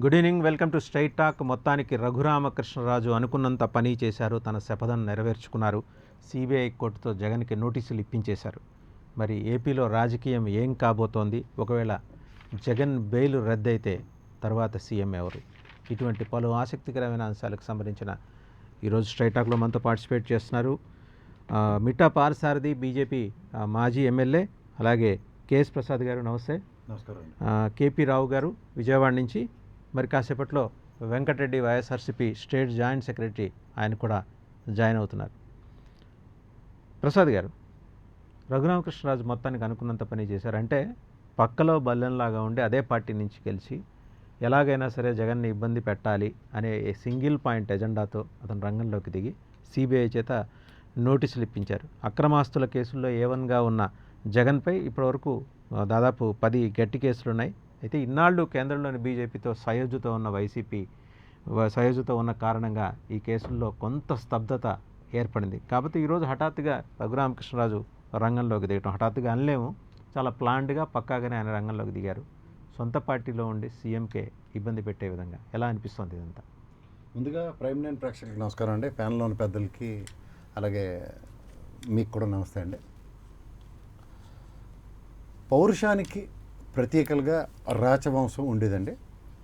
Good evening, welcome to straight talk. మొత్తానికి రఘురామకృష్ణరాజు అనుకున్నంత పని చేశారు, తన శపథం నెరవేర్చుకున్నారు. సిబిఐ కోర్టుతో జగన్కి నోటీసులు ఇప్పించేశారు. మరి ఏపీలో రాజకీయం ఏం కాబోతోంది? ఒకవేళ జగన్ బెయిల్ రద్దయితే తర్వాత సీఎం ఎవరు? ఇటువంటి పలు ఆసక్తికరమైన అంశాలకు సంబంధించిన ఈరోజు స్ట్రైట్ టాక్లో మనతో పార్టిసిపేట్ చేస్తున్నారు మిట్టా పార్థసారథి, బీజేపీ మాజీ ఎమ్మెల్యే, అలాగే కేఎస్ ప్రసాద్ గారు. నమస్తే. నమస్కారం. కేపీ రావు గారు విజయవాడ నుంచి. మరి కాసేపట్లో Venkatareddy, YSRCP state joint secretary, ఆయన కూడా జాయిన్ అవుతున్నారు. ప్రసాద్ గారు, రఘురామకృష్ణరాజు మొత్తానికి అనుకున్నంత పని చేశారంటే పక్కలో బల్లెంలాగా ఉండి అదే పార్టీ నుంచి గెలిచి ఎలాగైనా సరే జగన్ని ఇబ్బంది పెట్టాలి అనే సింగిల్ పాయింట్ ఎజెండాతో అతను రంగంలోకి దిగి సిబిఐ చేత నోటీసులు ఇప్పించారు. అక్రమాస్తుల కేసుల్లో A1గా ఉన్న జగన్పై ఇప్పటివరకు దాదాపు 10 గట్టి కేసులున్నాయి. అయితే ఇన్నాళ్ళు కేంద్రంలోని బీజేపీతో సయోధ్యతో ఉన్న వైసీపీ సయోధ్యతో ఉన్న కారణంగా ఈ కేసుల్లో కొంత స్తబ్దత ఏర్పడింది. కాబట్టి ఈరోజు హఠాత్తుగా రఘురామకృష్ణరాజు రంగంలోకి దిగటం, హఠాత్తుగా అనలేము, చాలా ప్లాన్డ్గా పక్కాగానే ఆయన రంగంలోకి దిగారు. సొంత పార్టీలో ఉండి సీఎంకే ఇబ్బంది పెట్టే విధంగా ఎలా అనిపిస్తుంది ఇదంతా? ముందుగా ప్రైమ్ నైన్ ప్రేక్షకులకు నమస్కారం అండి, ప్యానల్లోని పెద్దలకి అలాగే మీకు కూడా నమస్తే అండి. పౌరుషానికి ప్రతీకలుగా రాచవంశం ఉండేదండి.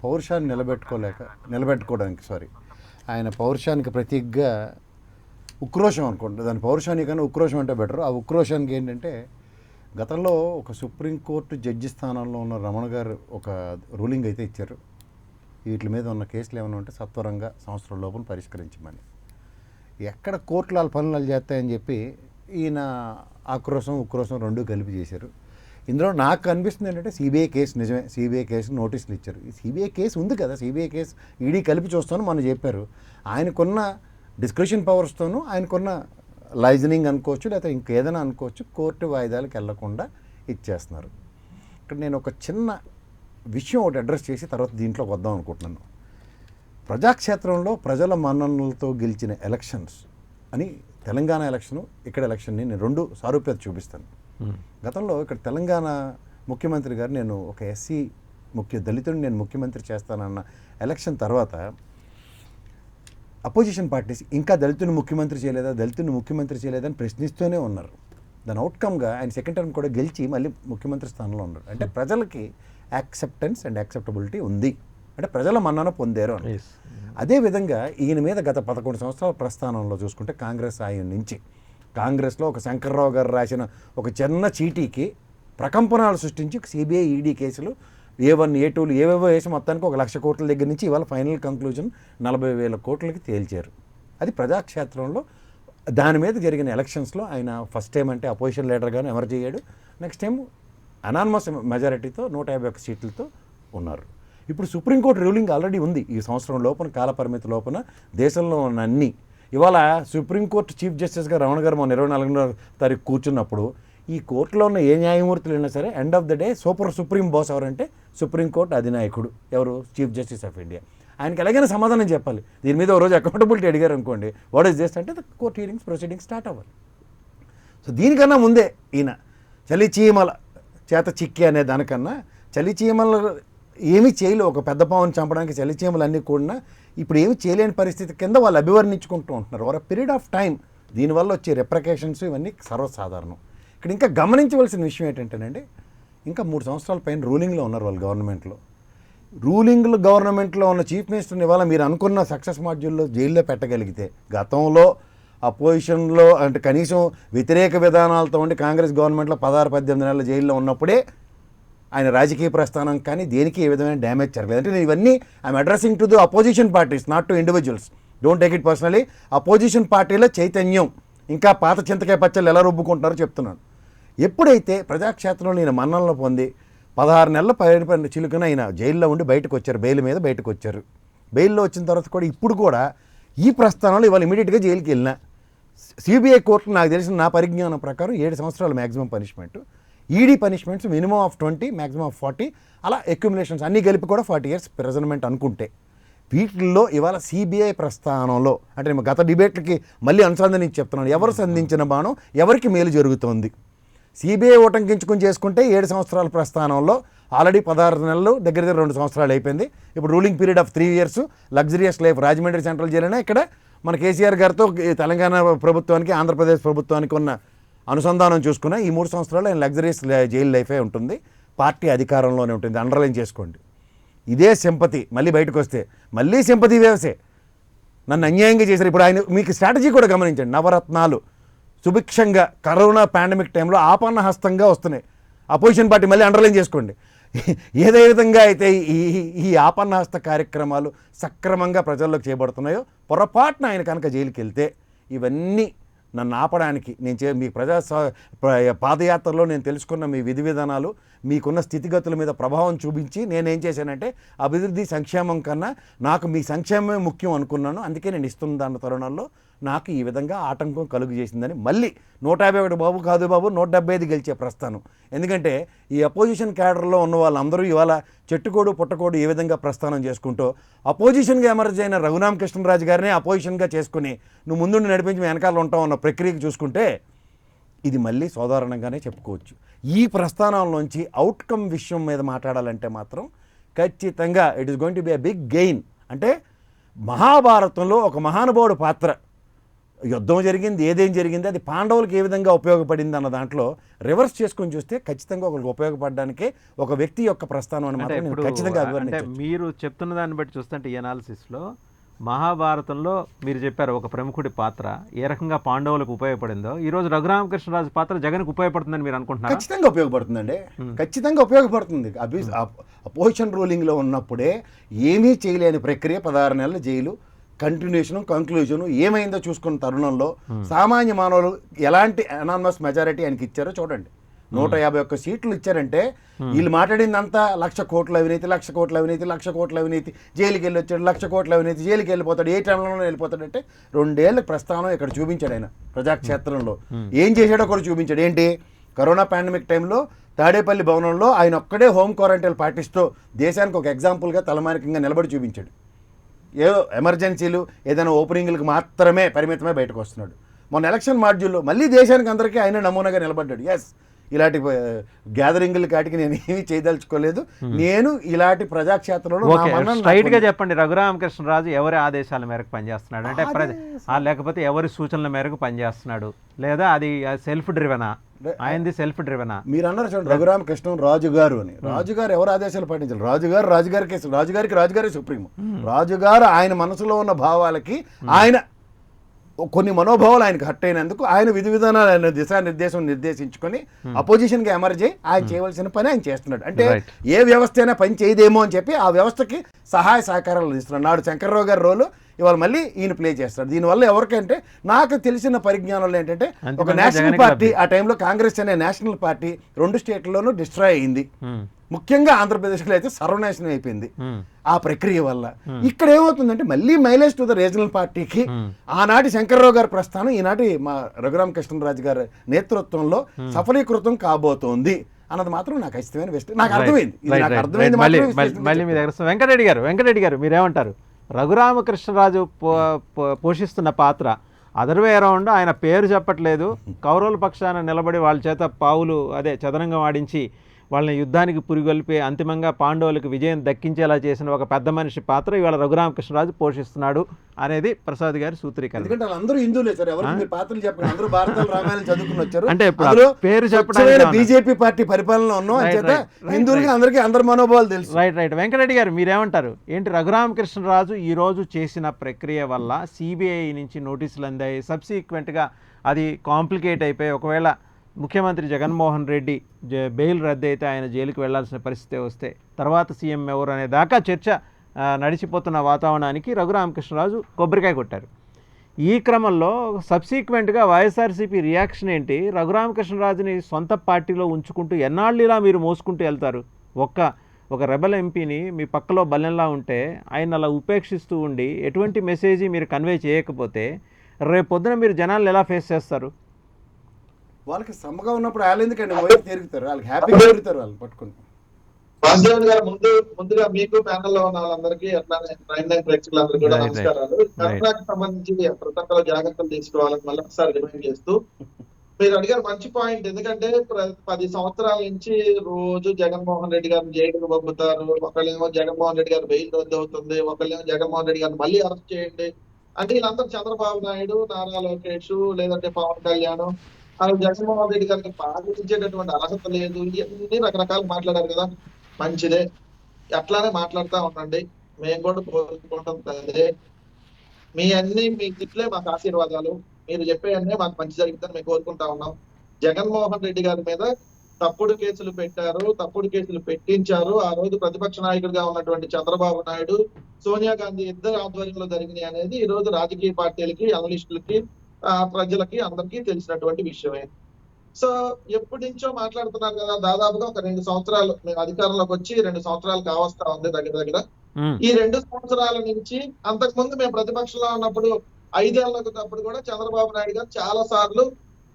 పౌరుషాన్ని నిలబెట్టుకోవడానికి ఆయన పౌరుషానికి ప్రతీకగా ఉక్రోషం అనుకోండి, దాని పౌరుషానికి కన్నా ఉక్రోషం అంటే బెటర్. ఆ ఉక్రోషానికి ఏంటంటే, గతంలో ఒక సుప్రీంకోర్టు జడ్జి స్థానంలో ఉన్న రమణ గారు ఒక రూలింగ్ అయితే ఇచ్చారు. వీటి మీద ఉన్న కేసులు ఏమైనా ఉంటే సత్వరంగా సంవత్సరం లోపల పరిష్కరించమని. ఎక్కడ కోర్టులు వాళ్ళ పనులు చేస్తాయని చెప్పి ఈయన ఉక్రోషం రెండూ కలిపి చేశారు. ఇందులో నాకు అనిపిస్తుంది ఏంటంటే, సిబిఐ కేసు నిజమే, సిబిఐ కేసు నోటీసులు ఇచ్చారు. ఈ సిబిఐ కేసు ఉంది కదా, సిబిఐ కేసు ఈడీ కలిపి చూస్తాను మనం చెప్పారు. ఆయనకున్న డిస్క్రిప్షన్ పవర్స్తోనూ, ఆయనకున్న లైజనింగ్ అనుకోవచ్చు, లేకపోతే ఇంకేదైనా అనుకోవచ్చు, కోర్టు వాయిదాలకు వెళ్లకుండా ఇచ్చేస్తున్నారు. ఇక్కడ నేను ఒక చిన్న విషయం ఒకటి అడ్రస్ చేసి తర్వాత దీంట్లోకి వద్దాం అనుకుంటున్నాను. ప్రజాక్షేత్రంలో ప్రజల మన్ననలతో గెలిచిన ఎలక్షన్స్ అని తెలంగాణ ఎలక్షను, ఇక్కడ ఎలక్షన్ని నేను రెండు సారూప్యత చూపిస్తాను. గతంలో ఇక్కడ తెలంగాణ ముఖ్యమంత్రి గారు, నేను ఒక ఎస్సీ దళితుడిని నేను ముఖ్యమంత్రి చేస్తానన్న ఎలక్షన్ తర్వాత అపోజిషన్ పార్టీస్ ఇంకా దళితుని ముఖ్యమంత్రి చేయలేదని ప్రశ్నిస్తూనే ఉన్నారు. దాని అవుట్కమ్గా ఆయన సెకండ్ టర్మ్ కూడా గెలిచి మళ్ళీ ముఖ్యమంత్రి స్థానంలో ఉన్నారు. అంటే ప్రజలకి యాక్సెప్టెన్స్ అండ్ యాక్సెప్టబిలిటీ ఉంది, అంటే ప్రజల మన్నన పొందారు అని. అదేవిధంగా ఈయన మీద గత 11 సంవత్సరాల ప్రస్థానంలో చూసుకుంటే కాంగ్రెస్ ఆయన నుంచి, కాంగ్రెస్లో ఒక శంకర్రావు గారు రాసిన ఒక చిన్న చీటీకి ప్రకంపనలు సృష్టించి సిబిఐ ఈడీ కేసులు A1 A2 ఏవేవో వేసి మొత్తానికి 1,00,000 కోట్ల దగ్గర నుంచి ఇవాళ ఫైనల్ కంక్లూజన్ 40,000 కోట్లకి తేల్చారు. అది ప్రజాక్షేత్రంలో దాని మీద జరిగిన ఎలక్షన్స్లో ఆయన ఫస్ట్ టైం అంటే అపోజిషన్ లీడర్గాను ఎమర్జ్ అయ్యాడు. నెక్స్ట్ టైం అనానమస్ మెజారిటీతో 151 సీట్లతో ఉన్నారు. ఇప్పుడు సుప్రీంకోర్టు రూలింగ్ ఆల్రెడీ ఉంది. ఈ సంవత్సరం లోపల కాలపరిమితి లోపల దేశంలో ఉన్న అన్ని, ఇవాళ సుప్రీంకోర్టు చీఫ్ జస్టిస్గా రమణ గారు మన 24వ తారీఖు కూర్చున్నప్పుడు ఈ కోర్టులో ఉన్న ఏ న్యాయమూర్తులు అయినా సరే end of the day supreme boss ఎవరంటే సుప్రీంకోర్టు అధినాయకుడు, ఎవరు? Chief justice of India. ఆయనకి ఎలాగైనా సమాధానం చెప్పాలి. దీని మీద ఒక రోజు అకౌంటబిలిటీ అడిగారు అనుకోండి, వాట్ ఈస్ దిస్ అంటే కోర్ట్ హియరింగ్స్ ప్రొసీడింగ్ స్టార్ట్ అవ్వాలి. సో దీనికన్నా ముందే ఈయన చలిచీమల చేత చిక్కి అనే దానికన్నా చలిచీమలు ఏమీ చేయలేవు. ఒక పెద్ద పావుని చంపడానికి చలిచీమలు అన్నీ కూడా ఇప్పుడు ఏమీ చేయలేని పరిస్థితి కింద వాళ్ళు అభివర్ణించుకుంటూ ఉంటున్నారు ఓవర్ పీరియడ్ ఆఫ్ టైం. దీనివల్ల వచ్చే రెప్రికేషన్స్ ఇవన్నీ సర్వసాధారణం. ఇక్కడ ఇంకా గమనించవలసిన విషయం ఏంటంటేనండి, ఇంకా 3 సంవత్సరాల పైన రూలింగ్లో ఉన్నారు వాళ్ళు గవర్నమెంట్లో. గవర్నమెంట్లో ఉన్న చీఫ్ మినిస్టర్ని ఇవాళ మీరు అనుకున్న సక్సెస్ మాడ్యూల్లో జైల్లో పెట్టగలిగితే, గతంలో అపోజిషన్లో అంటే కనీసం వ్యతిరేక విధానాలతో ఉండి కాంగ్రెస్ గవర్నమెంట్లో 16-18 నెలల జైల్లో ఉన్నప్పుడే ఆయన రాజకీయ ప్రస్థానం కానీ దేనికి ఏ విధమైన డ్యామేజ్ జరగలేదు. అంటే నేను ఇవన్నీ I'm addressing to the opposition parties, not to individuals. Don't take it personally. Opposition పార్టీలో చైతన్యం ఇంకా పాత చింతకాయ పచ్చళ్ళు ఎలా రుబ్బుకుంటున్నారో చెప్తున్నాను. ఎప్పుడైతే ప్రజాక్షేత్రంలో నేను మన్ననలు పొంది 16 నెలల పైన చిలుకన ఆయన జైల్లో ఉండి బయటకు వచ్చారు, బెయిల్ మీద బయటకు వచ్చారు. బెయిల్లో వచ్చిన తర్వాత కూడా ఇప్పుడు కూడా ఈ ప్రస్థానంలో ఇవాళ ఇమీడియట్గా జైలుకి వెళ్ళిన సిబిఐ కోర్టు నాకు తెలిసిన నా పరిజ్ఞానం ప్రకారం 7 సంవత్సరాల maximum punishment, ED punishments minimum of 20, maximum of 40, అలా అక్యుములేషన్స్ అన్నీ కలిపి కూడా 40 years ప్రిజన్మెంట్ అనుకుంటే, వీటిల్లో ఇవాళ సిబిఐ ప్రస్థానంలో అంటే నేను గత డిబేట్లకి మళ్ళీ అనుసంధానించి చెప్తున్నాను, ఎవరు సంధించిన బాణం ఎవరికి మేలు జరుగుతోంది? సిబిఐ ఉటంకించుకుని చేసుకుంటే 7 సంవత్సరాల ప్రస్థానంలో ఆల్రెడీ 16 నెలలు దగ్గర 2 సంవత్సరాలు అయిపోయింది. ఇప్పుడు ruling period of 3 years luxurious life Rajahmundry central జైలునే. ఇక్కడ మన కేసీఆర్ గారితో తెలంగాణ ప్రభుత్వానికి ఆంధ్రప్రదేశ్ ప్రభుత్వానికి ఉన్న అనుసంధానం చూసుకున్న ఈ 3 సంవత్సరాలు ఆయన లగ్జరియస్ జైలు లైఫే ఉంటుంది. పార్టీ అధికారంలోనే ఉంటుంది, అండర్లైన్ చేసుకోండి. ఇదే సింపతి మళ్ళీ బయటకు వస్తే మళ్ళీ సింపతి వేవసే, నన్ను అన్యాయంగా చేశారు. ఇప్పుడు ఆయన మీకు స్ట్రాటజీ కూడా గమనించండి. నవరత్నాలు సుభిక్షంగా కరోనా పాండమిక్ టైంలో ఆపన్న హస్తంగా వస్తున్నాయి. అపోజిషన్ పార్టీ మళ్ళీ అండర్లైన్ చేసుకోండి. ఏదే విధంగా అయితే ఈ ఆపన్న హస్త కార్యక్రమాలు సక్రమంగా ప్రజల్లోకి చేయబడుతున్నాయో, పొరపాటున ఆయన కనుక జైలుకి వెళ్తే ఇవన్నీ నన్ను ఆపడానికి మీ పాదయాత్రలో నేను తెలుసుకున్న మీ విధి విధానాలు, మీకున్న స్థితిగతుల మీద ప్రభావం చూపించి నేనేం చేశానంటే అభివృద్ధి సంక్షేమం కన్నా నాకు మీ సంక్షేమమే ముఖ్యం అనుకున్నాను. అందుకే నేను ఇస్తున్న తరుణంలో నాకు ఈ విధంగా ఆటంకం కలుగు చేసిందని మళ్ళీ 151 బాబు కాదు బాబు 175 గెలిచే ప్రస్థానం. ఎందుకంటే ఈ అపోజిషన్ క్యాడర్లో ఉన్న వాళ్ళందరూ ఇవాళ చెట్టుకోడు పుట్టకోడు ఏ విధంగా ప్రస్థానం చేసుకుంటూ అపోజిషన్గా ఎమర్జ్ అయిన రఘురామకృష్ణరాజు గారినే అపోజిషన్గా చేసుకుని నువ్వు ముందుండి నడిపించి వెనకాల ఉంటావు అన్న ప్రక్రియకు చూసుకుంటే ఇది మళ్ళీ సాధారణంగానే చెప్పుకోవచ్చు. ఈ ప్రస్థానంలోంచి అవుట్కమ్ విషయం మీద మాట్లాడాలంటే మాత్రం ఖచ్చితంగా it is going to be a big gain. అంటే మహాభారతంలో ఒక మహానుభావుడు పాత్ర, యుద్ధం జరిగింది, ఏదేం జరిగింది, అది పాండవులకు ఏ విధంగా ఉపయోగపడింది అన్న దాంట్లో రివర్స్ చేసుకొని చూస్తే ఖచ్చితంగా ఒకరికి ఉపయోగపడడానికే ఒక వ్యక్తి యొక్క ప్రస్థానం అని మాత్రం నేను ఖచ్చితంగా అంటే మీరు చెప్తున్న దాన్ని బట్టి చూస్తుంటే ఈ అనాలిసిస్లో మహాభారతంలో మీరు చెప్పారు ఒక ప్రముఖుడి పాత్ర ఏ రకంగా పాండవులకు ఉపయోగపడిందో, ఈ రోజు రఘురామకృష్ణరాజు పాత్ర జగన్కు ఉపయోగపడుతుందని మీరు అనుకుంటున్నారు? ఖచ్చితంగా ఉపయోగపడుతుందండి, ఖచ్చితంగా ఉపయోగపడుతుంది. అపోజిషన్ రూలింగ్లో ఉన్నప్పుడే ఏమీ చేయలేని ప్రక్రియ 16 నెలల జైలు, కంటిన్యూషను కంక్లూజను ఏమైందో చూసుకున్న తరుణంలో సామాన్య మానవులు ఎలాంటి అనానమస్ మెజారిటీ ఆయనకి ఇచ్చారో చూడండి. 151 సీట్లు ఇచ్చారంటే వీళ్ళు మాట్లాడిందంతా 1,00,000 కోట్ల అవినీతి, 1,00,000 కోట్ల అవినీతి, 1,00,000 కోట్ల అవినీతి, జైలుకి వెళ్ళి వచ్చాడు, 1,00,000 కోట్ల అవినీతి, జైలుకి వెళ్ళిపోతాడు, ఏ టైంలోనే వెళ్ళిపోతాడంటే 2 ఏళ్ల ప్రస్థానం ఇక్కడ చూపించాడు ఆయన ప్రజాక్షేత్రంలో. ఏం చేశాడో కూడా చూపించాడు. ఏంటి, కరోనా పాండమిక్ టైంలో తాడేపల్లి భవనంలో ఆయన ఒక్కడే హోమ్ క్వారంటైన్ పాటిస్తూ దేశానికి ఒక ఎగ్జాంపుల్గా తలమానికంగా నిలబడి చూపించాడు. ఏదో ఎమర్జెన్సీలు ఏదైనా ఓపెనింగ్లకు మాత్రమే పరిమితమే బయటకు వస్తున్నాడు. మొన్న ఎలక్షన్ మాడ్యూల్లో మళ్ళీ దేశానికి అందరికీ ఆయన నమూనాగా నిలబడ్డాడు. ఎస్, ఇలాంటి గ్యాదరింగ్ల కాటికి నేను ఏమీ చేయదలుచుకోలేదు, నేను ఇలాంటి ప్రజాక్షేత్రంలో స్ట్రైట్ గా చెప్పండి, రఘురామకృష్ణరాజు ఎవరి ఆదేశాల మేరకు పనిచేస్తున్నాడు? అంటే లేకపోతే ఎవరి సూచనల మేరకు పనిచేస్తున్నాడు, లేదా అది సెల్ఫ్ డ్రివెనా? ఆయనది సెల్ఫ్ డ్రివెనా? మీరు అన్నారు చూడండి, రఘురామకృష్ణరాజు గారు అని. రాజుగారు ఎవరు ఆదేశాలు పాటించారు? రాజుగారికి రాజుగారి సుప్రీము. రాజుగారు ఆయన మనసులో ఉన్న భావాలకి ఆయన కొన్ని మనోభావాలు ఆయనకు హట్ అయినందుకు ఆయన విధి విధానాలు ఆయన దిశానిర్దేశం నిర్దేశించుకొని అపోజిషన్గా ఎమర్జ్ అయ్యి ఆయన చేయవలసిన పని ఆయన చేస్తున్నాడు. అంటే ఏ వ్యవస్థ అయినా పని చేయదేమో అని చెప్పి ఆ వ్యవస్థకి సహాయ సహకారాలు అందిస్తున్నాడు. నాడు శంకర్రావు గారి రోలు ఇవాళ మళ్ళీ ఈయన ప్లే చేస్తాడు. దీనివల్ల ఎవరికంటే నాకు తెలిసిన పరిజ్ఞానంలో ఏంటంటే ఒక నేషనల్ పార్టీ, ఆ టైంలో కాంగ్రెస్ అనే నేషనల్ పార్టీ 2 స్టేట్లలోనూ డిస్ట్రాయ్ అయింది. ముఖ్యంగా ఆంధ్రప్రదేశ్లో అయితే సర్వనాశనం అయిపోయింది ఆ ప్రక్రియ వల్ల. ఇక్కడ ఏమవుతుందంటే మళ్ళీ మైలేజ్ టు ద రీజనల్ పార్టీకి ఆనాటి శంకర్రావు గారి ప్రస్థానం ఈనాటి మా రఘురామకృష్ణరాజు గారి నేతృత్వంలో సఫలీకృతం కాబోతోంది అన్నది మాత్రం నాకు ఖచ్చితమైన విషయం. నాకు అర్థమైంది. వెంకటరెడ్డి గారు మీరేమంటారు? రఘురామకృష్ణరాజు పోషిస్తున్న పాత్ర అదర్వే అరౌండ్, ఆయన పేరు చెప్పట్లేదు, కౌరవుల పక్షాన నిలబడి వాళ్ళ చేత పావులు చదరంగం ఆడించి వాళ్ళని యుద్ధానికి పురిగొల్పి అంతిమంగా పాండవులకు విజయం దక్కించేలా చేసిన ఒక పెద్ద మనిషి పాత్ర ఇవాళ రఘురామకృష్ణరాజు పోషిస్తున్నాడు అనేది ప్రసాద్ గారి సూత్రీకరణ. అంటే పేరు చెప్పడానికి బీజేపీ పార్టీ పరిపాలన ఉన్నాం, హిందువులకి అందరికీ అందరి మనోభావాలు తెలుసు. రైట్. వెంకటరెడ్డి గారు మీరేమంటారు? ఏంటి, రఘురామకృష్ణరాజు ఈ రోజు చేసిన ప్రక్రియ వల్ల సిబిఐ నుంచి నోటీసులు అందాయి, సబ్సిక్వెంట్గా అది కాంప్లికేట్ అయిపోయి ఒకవేళ ముఖ్యమంత్రి జగన్మోహన్ రెడ్డి బెయిల్ రద్దు అయితే ఆయన జైలుకి వెళ్లాల్సిన పరిస్థితి వస్తే తర్వాత సీఎం ఎవరు అనే దాకా చర్చ నడిచిపోతున్న వాతావరణానికి రఘురామకృష్ణరాజు కొబ్బరికాయ కొట్టారు. ఈ క్రమంలో సబ్సిక్వెంట్గా వైఎస్ఆర్సీపీ రియాక్షన్ ఏంటి? రఘురామకృష్ణరాజుని సొంత పార్టీలో ఉంచుకుంటూ ఎన్నాళ్ళు ఇలా మీరు మోసుకుంటూ వెళ్తారు? ఒక రెబల్ ఎంపీని మీ పక్కలో బల్లెంలా ఉంటే ఆయన అలా ఉపేక్షిస్తూ ఉండి ఎటువంటి మెసేజ్ మీరు కన్వే చేయకపోతే రేపు పొద్దున మీరు జనాలను ఎలా ఫేస్ చేస్తారు? వాళ్ళకి సమ్మగా ఉన్నప్పుడు వాళ్ళు ఎందుకండి వైపు తిరుగుతారు, వాళ్ళకి హ్యాపీగా తిరుగుతారు వాళ్ళు పట్టుకుని. వాసుదేవన్ గారు ముందుగా మీకు ప్యానెల్ లో ఉన్న వాళ్ళందరికీ అట్లానే ప్రేక్షకులందరికీ కూడా నమస్కారాలు. కరోనాకి సంబంధించి ప్రతి ఒక్కరు జాగ్రత్తలు తీసుకోవాలని మళ్ళీ ఒకసారి రిమైండ్ చేస్తూ మీరు అడిగారు మంచి పాయింట్. ఎందుకంటే 10 సంవత్సరాల నుంచి రోజు జగన్మోహన్ రెడ్డి గారిని జైలుకు పంపుతారు. ఒకళ్ళేమో జగన్మోహన్ రెడ్డి గారి బెయిల్ రద్దు అవుతుంది, ఒకళ్ళేమో జగన్మోహన్ రెడ్డి గారిని మళ్ళీ అరెస్ట్ చేయండి అంటే, వీళ్ళందరూ చంద్రబాబు నాయుడు, నారా లోకేష్, లేదంటే పవన్ కళ్యాణ్, అసలు జగన్మోహన్ రెడ్డి గారికి పాటించేటటువంటి అర్హత లేదు, ఇవన్నీ రకరకాలు మాట్లాడారు కదా. మంచిదే, అట్లానే మాట్లాడుతా ఉండండి. మేము కూడా కోరుకుంటాం అదే. మీ తిట్లే మాకు ఆశీర్వాదాలు, మీరు చెప్పేయన్నే మాకు మంచి జరుగుతుందని మేము కోరుకుంటా ఉన్నాం. జగన్మోహన్ రెడ్డి గారి మీద తప్పుడు కేసులు పెట్టారు, తప్పుడు కేసులు పెట్టించారు. ఆ రోజు ప్రతిపక్ష నాయకుడిగా ఉన్నటువంటి చంద్రబాబు నాయుడు, సోనియా గాంధీ ఇద్దరు ఆధ్వర్యంలో జరిగినాయి అనేది ఈ రోజు రాజకీయ పార్టీలకి, అనలిస్టులకి, ప్రజలకి అందరికీ తెలిసినటువంటి విషయమే. సో ఎప్పటి నుంచో మాట్లాడుతున్నారు కదా, దాదాపుగా ఒక 2 సంవత్సరాలు మేము అధికారంలోకి వచ్చి 2 సంవత్సరాలు కావస్తా ఉంది దగ్గర దగ్గర. ఈ 2 సంవత్సరాల నుంచి, అంతకుముందు మేము ప్రతిపక్షంలో ఉన్నప్పుడు 5 ఏళ్ళప్పుడు కూడా చంద్రబాబు నాయుడు గారు చాలా సార్లు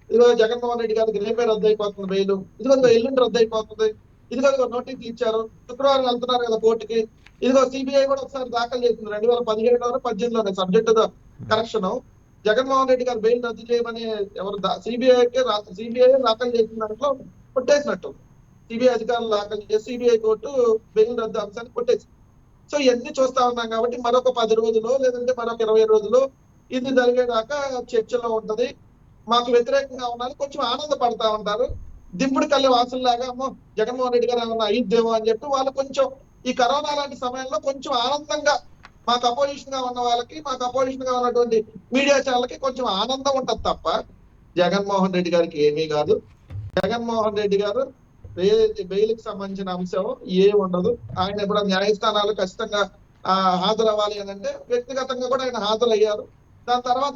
ఇదిగో జగన్మోహన్ రెడ్డి గారికి రేపే రద్దు అయిపోతుంది బెయిల్, ఇదిగో ఎల్లుండి రద్దు అయిపోతుంది, ఇదిగో నోటీసులు ఇచ్చారు, శుక్రవారం వెళ్తున్నారు కదా కోర్టుకి, ఇదిగో సిబిఐ కూడా ఒకసారి దాఖలు చేసింది 2017 18లోనే సబ్జెక్ట్ కరెక్షన్. జగన్మోహన్ రెడ్డి గారు బెయిల్ రద్దు చేయమని ఎవరు సిబిఐ దాఖలు చేసిన దాంట్లో కొట్టేసినట్టు, సిబిఐ అధికారులు దాఖలు చేసి సిబిఐ కోర్టు బెయిల్ రద్దు అంశాన్ని కొట్టేసి. సో ఇవన్నీ చూస్తా ఉన్నాం కాబట్టి మరొక 10 రోజులు లేదంటే మరొక 20 రోజులు ఇది జరిగేదాకా చర్చలో ఉంటది. మాకు వ్యతిరేకంగా ఉన్నారు, కొంచెం ఆనందపడతా ఉంటారు. దింపుడు కళ్ళ వాసుల్లాగా అమ్మో జగన్మోహన్ రెడ్డి గారు ఏమన్నా అయ్యిద్దేమో అని చెప్పి వాళ్ళు కొంచెం ఈ కరోనా లాంటి సమయంలో కొంచెం ఆనందంగా, మాకు అపోజిషన్ గా ఉన్న వాళ్ళకి, మాకు అపోజిషన్ గా ఉన్నటువంటి మీడియా ఛానల్కి కొంచెం ఆనందం ఉంటది తప్ప జగన్మోహన్ రెడ్డి గారికి ఏమీ కాదు. జగన్మోహన్ రెడ్డి గారు బెయిల్కి సంబంధించిన అంశం ఏమి ఉండదు. ఆయన ఇప్పుడు న్యాయస్థానాలు ఖచ్చితంగా హాజరవ్వాలి అని అంటే వ్యక్తిగతంగా కూడా ఆయన హాజరయ్యారు. దాని తర్వాత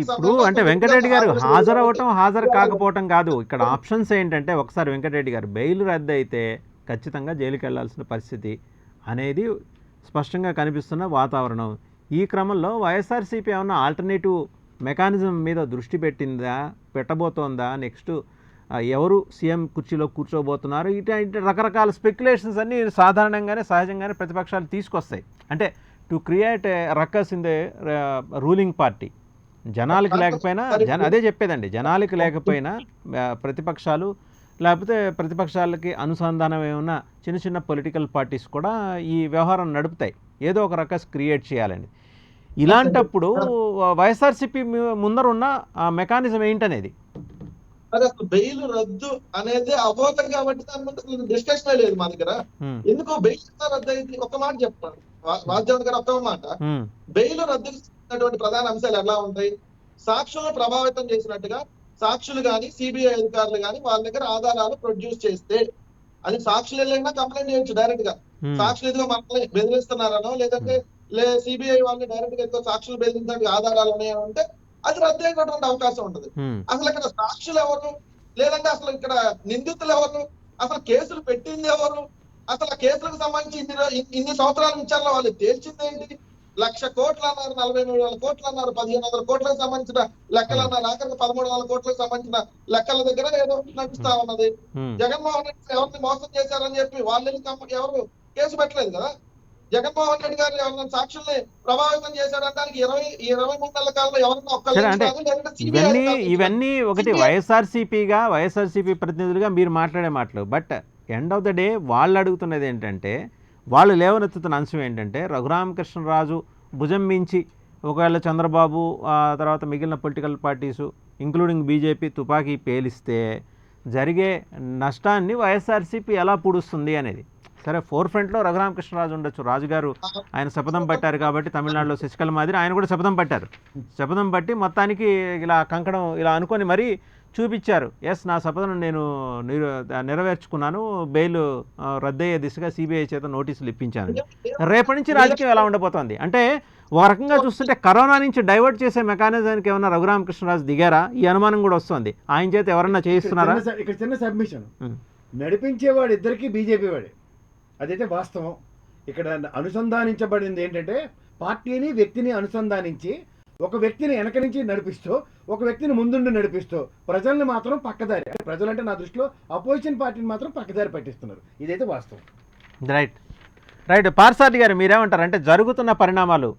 ఇప్పుడు అంటే వెంకటరెడ్డి గారు హాజరవటం హాజరు కాకపోవటం కాదు, ఇక్కడ ఆప్షన్స్ ఏంటంటే, ఒకసారి వెంకటరెడ్డి గారు బెయిల్ రద్దు అయితే ఖచ్చితంగా జైలుకి వెళ్లాల్సిన పరిస్థితి అనేది స్పష్టంగా కనిపిస్తున్న వాతావరణం. ఈ క్రమంలో వైఎస్ఆర్సీపీ ఏమన్నా ఆల్టర్నేటివ్ మెకానిజం మీద దృష్టి పెట్టబోతోందా, నెక్స్ట్ ఎవరు సీఎం కుర్చీలో కూర్చోబోతున్నారు, ఇటు రకరకాల స్పెక్యులేషన్స్ అన్నీ సాధారణంగానే సహజంగానే ప్రతిపక్షాలు తీసుకొస్తాయి. అంటే to create ruckus in the ruling party. జనాలకి లేకపోయినా అదే చెప్పేదండి, జనాలకి లేకపోయినా ప్రతిపక్షాలు, లేకపోతే ప్రతిపక్షాలకి అనుసంధానం ఏమన్నా చిన్న చిన్న పొలిటికల్ పార్టీస్ కూడా ఈ వ్యవహారం నడుపుతాయి, ఏదో ఒక రక్కస్ క్రియేట్ చేయాలని. ఇలాంటప్పుడు వైఎస్ఆర్సీపీ ముందరున్న మెకానిజం ఏంటనేది. అసలు బెయిల్ రద్దు అనేది అబోధం కాబట్టి దాని మీద డిస్కషన్ లేదు మా దగ్గర. ఎందుకో బెయిల్ రద్దు అయింది, ఒక మాట చెప్పండి వాద్యం గారు, ఒక్క మాట. బెయిల్ రద్దు చేసినటువంటి ప్రధాన అంశాలు ఎలా ఉంటాయి? సాక్షులను ప్రభావితం చేసినట్టుగా సాక్షులు గాని, సిబిఐ అధికారులు గాని వాళ్ళ దగ్గర ఆధారాలు ప్రొడ్యూస్ చేస్తే, అది సాక్షులు వెళ్ళినా కంప్లైంట్ చేయొచ్చు డైరెక్ట్ గా. సాక్షులు ఎదుగు మనల్ని బెదిరిస్తున్నారనో, లేదంటే సిబిఐ వాళ్ళని డైరెక్ట్ గా ఎదుగు సాక్షులు బెదిరించడానికి ఆధారాలు ఉన్నాయంటే అది రద్దు అయ్యేటటువంటి అవకాశం ఉంటుంది. అసలు ఇక్కడ సాక్షులు ఎవరు, లేదంటే అసలు ఇక్కడ నిందితులు ఎవరు, అసలు కేసులు పెట్టింది ఎవరు, అసలు ఆ కేసులకు సంబంధించి ఇన్ని సంవత్సరాల విచారణలో వాళ్ళు తేల్చింది ఏంటి? 1,00,000 కోట్లు అన్నారు, 43,000 కోట్లు అన్నారు, 1,500 కోట్లకు సంబంధించిన లెక్కలు అన్నారు, ఆఖరికి 13,000 కోట్లకు సంబంధించిన లెక్కల దగ్గర ఏదో నడుస్తా ఉన్నది. జగన్మోహన్ రెడ్డి ఎవరిని మోసం చేశారని చెప్పి వాళ్ళు ఎవరు కేసు పెట్టలేదు కదా. జగన్మోహన్ రెడ్డి గారు ఎవరైనా సాక్షుల్ని ప్రభావితం చేశాడనడానికి 23 నెలల కాలంలో ఎవరన్నా ఇవన్నీ ఒకటి వైఎస్ఆర్సీపీ ప్రతినిధులుగా మీరు మాట్లాడే మాటలు. But end of the day వాళ్ళు అడుగుతున్నది ఏంటంటే, వాళ్ళు లేవనెత్తుతున్న అంశం ఏంటంటే, రఘురామకృష్ణరాజు భుజం మించి ఒకవేళ చంద్రబాబు తర్వాత మిగిలిన పొలిటికల్ పార్టీసు ఇంక్లూడింగ్ బీజేపీ తుపాకీ పేలిస్తే జరిగే నష్టాన్ని వైఎస్ఆర్సీపీ ఎలా పూడుస్తుంది అనేది. సరే, ఫోర్ ఫ్రంట్లో రఘురామకృష్ణరాజు ఉండొచ్చు, రాజుగారు ఆయన శపథం పట్టారు కాబట్టి, తమిళనాడులో శశికళ మాదిరి ఆయన కూడా శపథం పట్టారు. శపథం పట్టి మొత్తానికి ఇలా కంకణం ఇలా అనుకొని మరీ చూపించారు, ఎస్ నా శపథం నేను నెరవేర్చుకున్నాను, బెయిల్ రద్దయ్యే దిశగా సిబిఐ చేత నోటీసులు ఇప్పించాను. రేపటి నుంచి రాజకీయం ఎలా ఉండబోతోంది అంటే, ఒక రకంగా చూస్తుంటే కరోనా నుంచి డైవర్ట్ చేసే మెకానిజానికి ఏమన్నా రఘురామకృష్ణరాజు దిగారా, ఈ అనుమానం కూడా వస్తుంది. ఆయన చేత ఎవరన్నా చేయిస్తున్నారా? ఇక్కడ చిన్న సబ్మిషన్, నడిపించేవాడు ఇద్దరికి బీజేపీ వాడే, అదైతే వాస్తవం. ఇక్కడ అనుసంధానించబడింది ఏంటంటే, పార్టీని వ్యక్తిని అనుసంధానించి ఒక వ్యక్తిని వెనక నుంచి నడిపిస్తూ, ఒక వ్యక్తిని ముందుండి నడిపిస్తూ ప్రజల్ని మాత్రం పక్కదారి, ప్రజలంటే నా దృష్టిలో అపోజిషన్ పార్టీని మాత్రం పక్కదారి పట్టిస్తున్నారు. ఇదైతే వాస్తవం. రైట్ పార్సాది గారు, మీరేమంటారు? అంటే జరుగుతున్న పరిణామాలు,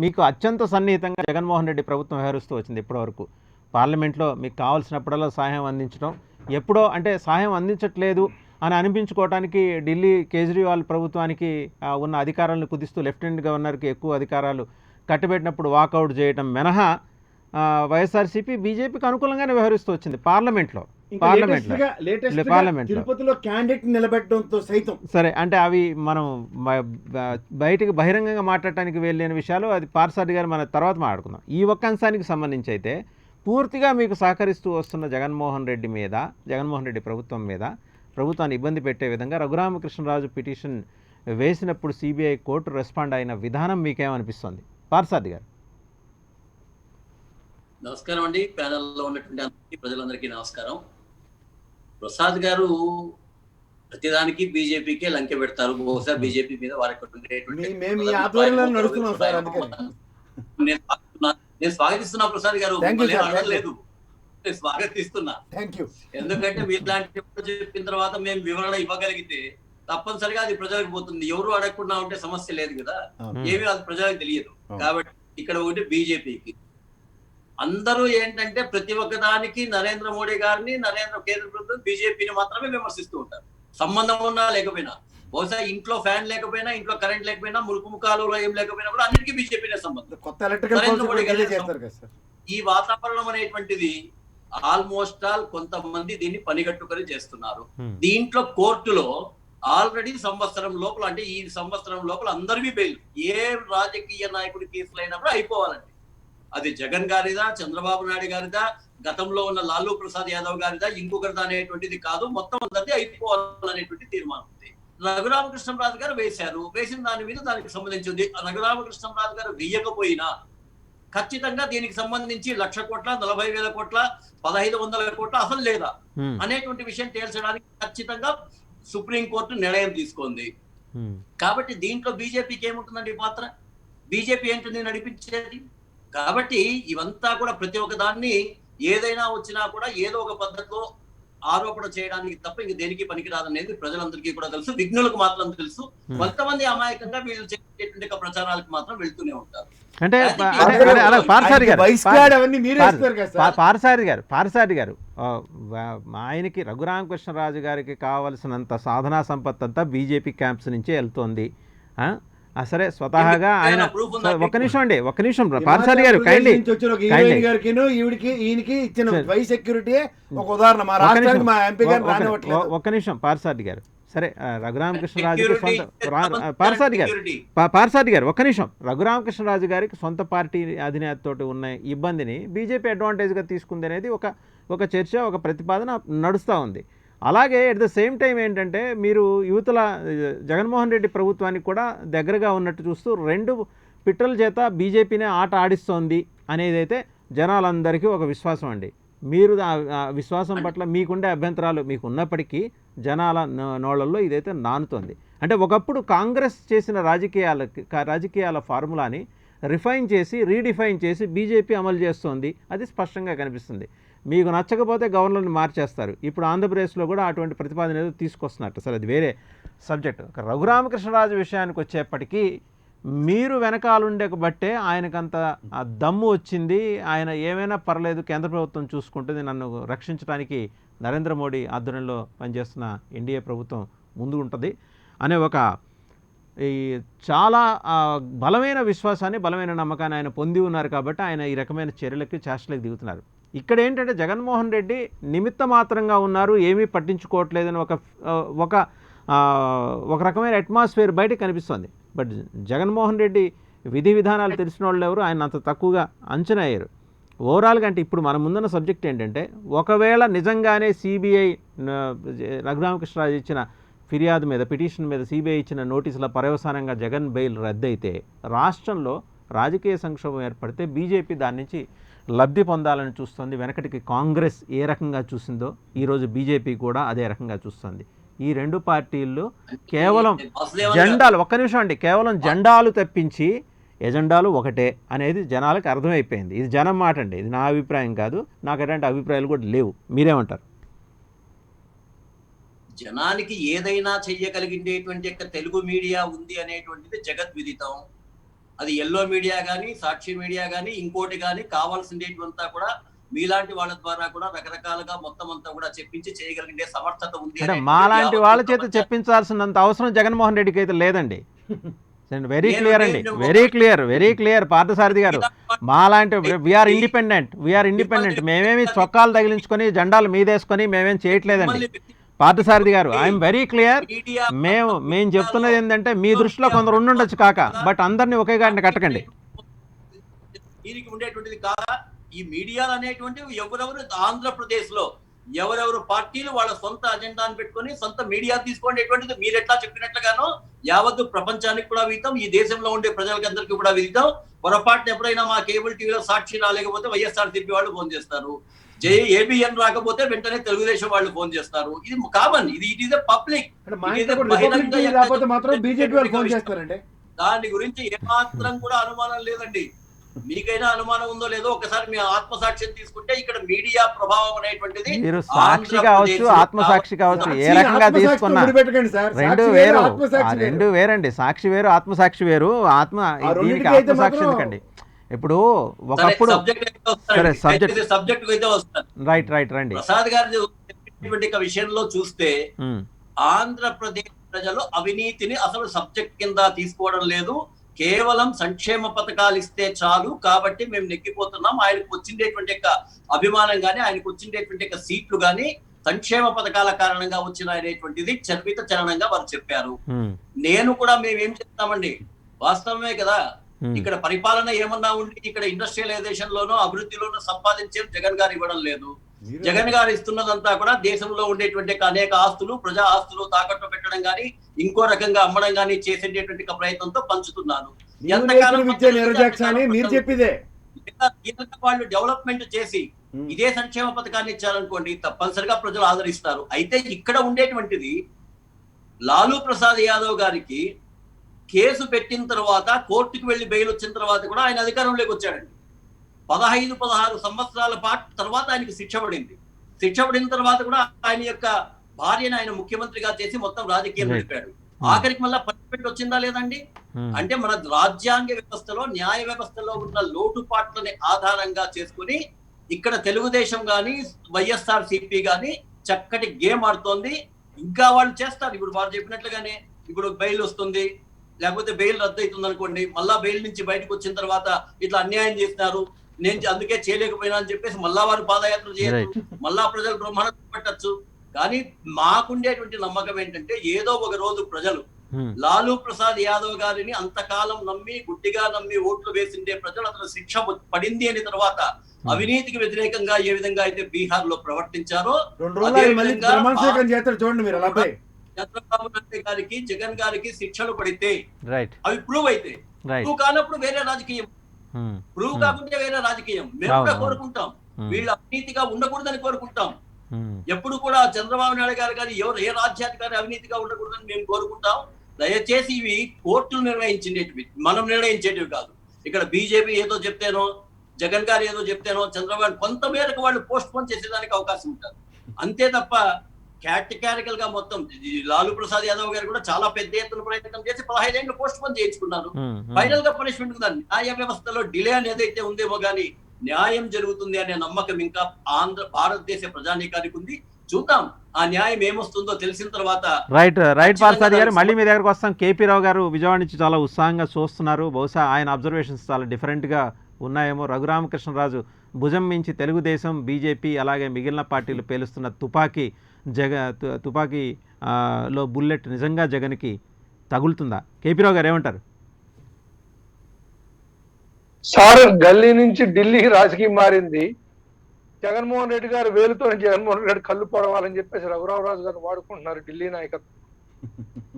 మీకు అత్యంత సన్నిహితంగా జగన్మోహన్ రెడ్డి ప్రభుత్వం వ్యవహరిస్తూ వచ్చింది ఇప్పటివరకు. పార్లమెంట్లో మీకు కావాల్సినప్పుడల్లా సహాయం అందించడం, ఎప్పుడో అంటే సహాయం అందించట్లేదు అని అనిపించుకోవడానికి ఢిల్లీ కేజ్రీవాల్ ప్రభుత్వానికి ఉన్న అధికారాలను కుదిస్తూ లెఫ్టినెంట్ గవర్నర్కి ఎక్కువ అధికారాలు కట్టబెట్టినప్పుడు వాకౌట్ చేయడం మినహా వైఎస్ఆర్సీపీ బీజేపీకి అనుకూలంగానే వ్యవహరిస్తూ వచ్చింది పార్లమెంట్లో. తిరుపతిలో క్యాండిడేట్ నిలబెట్టడంతో సైతం సరే, అంటే అవి మనం బయటికి బహిరంగంగా మాట్లాడటానికి వెళ్ళిన విషయాలు, అది పార్సాటి గారు మన తర్వాత మాట్లాడుకుందాం. ఈ ఒక్క అంశానికి సంబంధించి అయితే పూర్తిగా మీకు సహకరిస్తూ వస్తున్న జగన్మోహన్ రెడ్డి ప్రభుత్వం మీద, ప్రభుత్వాన్ని ఇబ్బంది పెట్టే విధంగా రఘురామకృష్ణరాజు పిటిషన్ వేసినప్పుడు సిబిఐ కోర్టు రెస్పాండ్ అయిన విధానం మీకేమనిపిస్తుంది పార్సాటి గారు? నమస్కారం అండి, ప్యానెల్లో ఉన్నటువంటి అందరికీ, ప్రజలందరికీ నమస్కారం. ప్రసాద్ గారు ప్రతిదానికి బీజేపీకే లంకె పెడతారు. బహుశా బీజేపీ మీద నేను స్వాగతిస్తున్నా ప్రసాద్ గారు, లేదు నేను స్వాగతిస్తున్నా. ఎందుకంటే మీలాంటి చెప్పిన తర్వాత మేము వివరణ ఇవ్వగలిగితే తప్పనిసరిగా అది ప్రజలకు పోతుంది. ఎవరు అడగకుండా ఉంటే సమస్య లేదు కదా, ఏమీ అది ప్రజలకు తెలియదు. కాబట్టి ఇక్కడ ఒకటి బీజేపీకి అందరూ ఏంటంటే ప్రతి ఒక్క దానికి నరేంద్ర మోడీ గారిని, కేంద్ర ప్రభుత్వం బీజేపీని మాత్రమే విమర్శిస్తూ ఉంటారు. సంబంధం ఉన్నా లేకపోయినా, బహుశా ఇంట్లో ఫ్యాన్ లేకపోయినా, ఇంట్లో కరెంట్ లేకపోయినా, మురుకుముఖాలలో ఏం లేకపోయినా కూడా అన్నిటికీ బీజేపీనే సంబంధం. నరేంద్ర మోడీ గారి ఈ వాతావరణం అనేటువంటిది ఆల్మోస్ట్ కొంతమంది దీన్ని పనిగట్టుకొని చేస్తున్నారు. దీంట్లో కోర్టులో ఆల్రెడీ సంవత్సరం లోపల, అంటే ఈ సంవత్సరం లోపల అందరివి బెయిల్, ఏ రాజకీయ నాయకుడి కేసులైనా కూడా అయిపోవాలండి. అది జగన్ గారిదా, చంద్రబాబు నాయుడు గారిదా, గతంలో ఉన్న లాలూ ప్రసాద్ యాదవ్ గారిదా, ఇంకొకరిదా అనేటువంటిది కాదు, మొత్తం అందరిది అయిపోవాలనేటువంటి తీర్మానం ఉంది. రఘురామకృష్ణరాజు గారు వేశారు, వేసిన దాని మీద దానికి సంబంధించింది. రఘురామకృష్ణరాజు గారు వేయకపోయినా ఖచ్చితంగా దీనికి సంబంధించి 1,00,000 కోట్ల, 40,000 కోట్ల, 1,500 కోట్ల అసలు లేదా అనేటువంటి విషయం తేల్చడానికి ఖచ్చితంగా సుప్రీంకోర్టు నిర్ణయం తీసుకుంది. కాబట్టి దీంట్లో బీజేపీకి ఏముంటుందండి పాత్ర? బీజేపీ ఏంటంటే నడిపించేది. కాబట్టి ఇవంతా కూడా ప్రతి ఒక్క దాన్ని ఏదైనా వచ్చినా కూడా ఏదో ఒక పద్ధతిలో ఆరోపణ చేయడానికి తప్ప ఇంక దేనికి పనికిరాదనేది ప్రజలందరికీ కూడా తెలుసు, విఘ్నులకు మాత్రం తెలుసు. కొంతమంది అమాయకంగా వీళ్ళు చేసేటువంటి ప్రచారాలకు మాత్రం వెళ్తూనే ఉంటారు. అంటే పార్సాటి గారు ఆయనకి రఘురామకృష్ణరాజు గారికి కావలసినంత సాధనా సంపత్తి అంతా బీజేపీ క్యాంప్స్ నుంచే వెళ్తోంది. సరే, స్వతహాగా ఆయన ఒక్క నిమిషం పార్సాటి గారు ఒక్క నిమిషం పార్సాటి గారు. సరే, రఘురామకృష్ణరాజుకి పార్సాటి గారు ఒక్క నిమిషం. రఘురామకృష్ణరాజు గారికి సొంత పార్టీ అధినేతతోటి ఉన్న ఇబ్బందిని బీజేపీ అడ్వాంటేజ్గా తీసుకుంది అనేది ఒక చర్చ, ఒక ప్రతిపాదన నడుస్తూ ఉంది. అలాగే ఎట్ ద సేమ్ టైం ఏంటంటే మీరు యువతల జగన్మోహన్ రెడ్డి ప్రభుత్వానికి కూడా దగ్గరగా ఉన్నట్టు చూస్తూ 2 పిట్టల చేత బీజేపీనే ఆట ఆడిస్తోంది అనేదైతే జనాలందరికీ ఒక విశ్వాసం అండి. మీరు ఆ విశ్వాసం పట్ల మీకుండే అభ్యంతరాలు మీకు ఉన్నప్పటికీ జనాల నోళ్లలో ఇదైతే నానుతోంది. అంటే ఒకప్పుడు కాంగ్రెస్ చేసిన రాజకీయాల ఫార్ములాని రీడిఫైన్ చేసి బీజేపీ అమలు చేస్తోంది, అది స్పష్టంగా కనిపిస్తుంది. మీకు నచ్చకపోతే గవర్నర్ని మార్చేస్తారు. ఇప్పుడు ఆంధ్రప్రదేశ్లో కూడా అటువంటి ప్రతిపాదన ఏదో తీసుకొస్తున్నట్టు. సరే, అది వేరే సబ్జెక్టు. రఘురామకృష్ణరాజు విషయానికి వచ్చేప్పటికీ మీరు వెనకాలుండకబట్టే ఆయనకంత దమ్ము వచ్చింది. ఆయన ఏమైనా పర్లేదు, కేంద్ర ప్రభుత్వం చూసుకుంటుంది, నన్ను రక్షించడానికి నరేంద్ర మోడీ ఆధ్వర్యంలో పనిచేస్తున్న ఎన్డీఏ ప్రభుత్వం ముందు ఉంటుంది అనే ఒక చాలా బలమైన విశ్వాసాన్ని, బలమైన నమ్మకాన్ని ఆయన పొంది ఉన్నారు. కాబట్టి ఆయన ఈ రకమైన చర్యలకి, చేష్టలకు దిగుతున్నారు. ఇక్కడ ఏంటంటే జగన్మోహన్ రెడ్డి నిమిత్త మాత్రంగా ఉన్నారు, ఏమీ పట్టించుకోవట్లేదని ఒక రకమైన అట్మాస్ఫియర్ బయట కనిపిస్తుంది. బట్ జగన్మోహన్ రెడ్డి విధి విధానాలు తెలిసిన వాళ్ళు ఎవరు ఆయన అంత తక్కువగా అంచనా అయ్యారు. ఓవరాల్గా అంటే ఇప్పుడు మన ముందున్న సబ్జెక్ట్ ఏంటంటే, ఒకవేళ నిజంగానే సిబిఐ రఘురామకృష్ణరాజు ఇచ్చిన ఫిర్యాదు మీద, పిటిషన్ మీద సిబిఐ ఇచ్చిన నోటీసుల పర్యవసానంగా జగన్ బెయిల్ రద్దయితే రాష్ట్రంలో రాజకీయ సంక్షోభం ఏర్పడితే బీజేపీ దాని నుంచి లబ్ధి పొందాలని చూస్తుంది. వెనకటికి కాంగ్రెస్ ఏ రకంగా చూసిందో ఈరోజు బీజేపీ కూడా అదే రకంగా చూస్తుంది. ఈ 2 పార్టీల్లో కేవలం జెండాలు, ఒక్క నిమిషం అండి, కేవలం జెండాలు తప్పించి ఎజెండాలు ఒకటే అనేది జనాలకు అర్థమైపోయింది. ఇది జనం మాట అండి, ఇది నా అభిప్రాయం కాదు. నాకు ఎలాంటి అభిప్రాయాలు కూడా లేవు. మీరేమంటారు? జనానికి ఏదైనా చెయ్యగలిగేటువంటి తెలుగు మీడియా ఉంది అనేటువంటిది జగద్విదితం. అది ఎల్లో మీడియా కానీ, సాక్షి మీడియా కానీ, ఇంకోటి కానీ, కావాల్సిందేటువంతా కూడా మీలాంటి వాళ్ళ ద్వారా కూడా రకరకాలుగా మొత్తం అంతా కూడా చెప్పించి చేయగలిగే సమర్థత ఉంది అంటే అనేటువంటి మాలాంటి యావత్తు వాళ్ళ చేత ప్రపంచానికి చెప్పించాల్సినంత అవసరం జగన్మోహన్ రెడ్డికి అయితే లేదండి. వెరీ నేను క్లియర్ అండి, నేను వెరీ క్లియర్ పార్థసారథి గారు. మాలాంటి వీఆర్ ఇండిపెండెంట్. మేమేమి చొక్కాలు తగిలించుకొని జెండాలు మీదేసుకొని మేమేం చేయట్లేదండి. మిమ్మల్ని పార్థసారథి గారు, ఐఎమ్ వెరీ క్లియర్. మీడియా మేము చెప్తున్నది ఏంటంటే మీ దృష్టిలో కొందరు ఉండుండొచ్చు కాక, బట్ అందరినీ ఒకే గాడిని కట్టకండి. దీనికి ఉండేటువంటిది కాదా ఈ మీడియాలు అనేటువంటివి? ఎవరెవరు ఆంధ్రప్రదేశ్ లో ఎవరెవరు పార్టీలు వాళ్ళ సొంత అజెండాను పెట్టుకొని సొంత మీడియా తీసుకోండేటువంటిది మీరు ఎట్లా చెప్పినట్లుగానో యావత్తు ప్రపంచానికి కూడా విదిద్దాం, ఈ దేశంలో ఉండే ప్రజలకందరికీ కూడా విదిద్దాం. పొరపాటున ఎప్పుడైనా మా కేబుల్ టీవీలో సాక్షి రాలేకపోతే వైఎస్ఆర్సీపీ వాళ్ళు ఫోన్ చేస్తారు, ఏబిఎన్ రాకపోతే వెంటనే తెలుగుదేశం వాళ్ళు ఫోన్ చేస్తారు. ఇది కామన్, ఇది ఇట్ ఈస్ ఎ పబ్లిక్. దాని గురించి ఏమాత్రం కూడా అనుమానం లేదండి. మీకైనా అనుమానం ఉందో లేదో ఒకసారి మీ ఆత్మసాక్ష్యం తీసుకుంటే ఇక్కడ మీడియా ప్రభావం అనేటువంటిది మీరు సాక్షి కావచ్చు, ఆత్మసాక్షి కావచ్చు, ఏ రకంగా తీసుకున్నా రెండు వేరండి. సాక్షి వేరు, ఆత్మసాక్షి వేరు. దీనికి ఆత్మసాక్షి ఎందుకండి? ఇప్పుడు ఒకప్పుడు సబ్జెక్ట్ అయితే వస్తారు. రైట్ రండి. ప్రసాద్ గారి విషయంలో చూస్తే ఆంధ్రప్రదేశ్ ప్రజలు అవినీతిని అసలు సబ్జెక్ట్ కింద తీసుకోవడం లేదు. కేవలం సంక్షేమ పథకాలు ఇస్తే చాలు కాబట్టి మేము నెగ్గిపోతున్నాం. ఆయనకు వచ్చిండేటువంటి అభిమానం గానీ, ఆయనకు వచ్చిండేటువంటి సీట్లు గానీ సంక్షేమ పథకాల కారణంగా వచ్చిన అనేటువంటిది చరణంగా వారు చెప్పారు. నేను కూడా మేమేం చెప్తామండి, వాస్తవమే కదా. ఇక్కడ పరిపాలన ఏమన్నా ఉండి ఇక్కడ ఇండస్ట్రియలైజేషన్ లోనో అభివృద్ధిలోనో సంపాదించే జగన్ గారు ఇవ్వడం లేదు. జగన్ గారు ఇస్తున్నదంతా కూడా దేశంలో ఉండేటువంటి అనేక ఆస్తులు, ప్రజా ఆస్తులు తాకట్టు పెట్టడం గానీ, ఇంకో రకంగా అమ్మడం గానీ చేసేటటువంటి ప్రయత్నంతో పంచుతున్నారు. వాళ్ళు డెవలప్మెంట్ చేసి ఇదే సంక్షేమ పథకాన్ని ఇచ్చారనుకోండి, తప్పనిసరిగా ప్రజలు ఆదరిస్తారు. అయితే ఇక్కడ ఉండేటువంటిది లాలూ ప్రసాద్ యాదవ్ గారికి కేసు పెట్టిన తర్వాత కోర్టుకు వెళ్లి బెయిల్ వచ్చిన తర్వాత కూడా ఆయన అధికారంలోకి వచ్చాడండి. 15-16 సంవత్సరాల పాటు తర్వాత ఆయనకి శిక్ష పడింది. శిక్ష పడిన తర్వాత కూడా ఆయన యొక్క భార్యను ఆయన ముఖ్యమంత్రిగా చేసి మొత్తం రాజకీయం నడిపాడు. ఆఖరికి మళ్ళా పనిష్మెంట్ వచ్చిందా లేదండి? అంటే మన రాజ్యాంగ వ్యవస్థలో, న్యాయ వ్యవస్థలో ఉన్న లోటుపాట్లని ఆధారంగా చేసుకుని ఇక్కడ తెలుగుదేశం గాని, వైఎస్ఆర్సీపీ గాని చక్కటి గేమ్ ఆడుతోంది. ఇంకా వాళ్ళు చేస్తారు. ఇప్పుడు వారు చెప్పినట్లుగానే ఇప్పుడు బెయిల్ వస్తుంది, లేకపోతే బెయిల్ రద్దు అవుతుంది అనుకోండి, మళ్ళా బెయిల్ నుంచి బయటకు వచ్చిన తర్వాత ఇట్లా అన్యాయం చేసినారు, నేను అందుకే చేయలేకపోయినా అని చెప్పేసి మళ్ళా వారు పాదయాత్ర చేయొచ్చు, మళ్ళా ప్రజలు బ్రహ్మాండం పెట్టచ్చు. కానీ మాకుండేటువంటి నమ్మకం ఏంటంటే ఏదో ఒక రోజు ప్రజలు లాలూ ప్రసాద్ యాదవ్ గారిని అంతకాలం నమ్మి, గుడ్డిగా నమ్మి ఓట్లు వేసిండే ప్రజలు అతను శిక్ష పడింది అని తర్వాత అవినీతికి వ్యతిరేకంగా ఏ విధంగా అయితే బీహార్ లో ప్రవర్తించారో చంద్రబాబు నాయుడు గారికి, జగన్ గారికి శిక్షలు పడితే అవి ప్రూవ్ అయితే, ప్రూవ్ కానప్పుడు వేరే రాజకీయం, ప్రూవ్ కాకుంటే వేరే రాజకీయం. మేము కూడా కోరుకుంటాం, వీళ్ళు అవినీతిగా ఉండకూడదని కోరుకుంటాం. ఎప్పుడు కూడా చంద్రబాబు నాయుడు గారు కానీ ఎవరు ఏ రాజ్యాధికారి అవినీతిగా ఉండకూడదని మేము కోరుకుంటాం. దయచేసి ఇవి కోర్టులు నిర్ణయించేటివి, మనం నిర్ణయించేటివి కాదు. ఇక్కడ బీజేపీ ఏదో చెప్తేనో, జగన్ గారు ఏదో చెప్తేనో చంద్రబాబు కొంత మేరకు వాళ్ళు పోస్ట్ పోన్ చేసేదానికి అవకాశం ఉంటుంది. అంతే తప్ప కేటగారికల్ గా మొత్తం లాలూ ప్రసాద్ యాదవ్ గారు కూడా చాలా పెద్ద ఎత్తున ప్రయత్నం చేసి 15 ఏళ్ళు పోస్ట్ పోన్ చేయించుకున్నారు. ఫైనల్ గా పనిష్మెంట్ ఉందా? న్యాయ వ్యవస్థలో డిలే అనేది అయితే ఉందేమో గానీ న్యాయం జరుగుతుంది అనే నమ్మకం ఇంకా భారతదేశ ప్రజానీకానికి ఉంది. చూద్దాం ఆ న్యాయం ఏమొస్తుందో తెలిసిన తర్వాత. రైట్ పార్థసారథి గారు, మళ్ళీ మీ దగ్గరకు వస్తాం. కేపీ రావు గారు విజయవాడ నుంచి చాలా ఉత్సాహంగా చూస్తున్నారు. బహుశా ఆయన అబ్జర్వేషన్స్ చాలా డిఫరెంట్ గా ఉన్నాయేమో. రఘురామకృష్ణరాజు భుజం మించి తెలుగుదేశం, బీజేపీ అలాగే మిగిలిన పార్టీలు పేలుస్తున్న తుపాకీలో బుల్లెట్ నిజంగా జగన్కి తగులుతుందా? కేపీ రావు గారు ఏమంటారు? సార్, గల్లీ నుంచి ఢిల్లీకి రాజకీయం మారింది. జగన్మోహన్ రెడ్డి గారు వేలుతో జగన్మోహన్ రెడ్డి కళ్ళు పొడవాలని చెప్పేసి రఘురామరాజు గారు వాడుకుంటున్నారు ఢిల్లీ నాయకత్వం.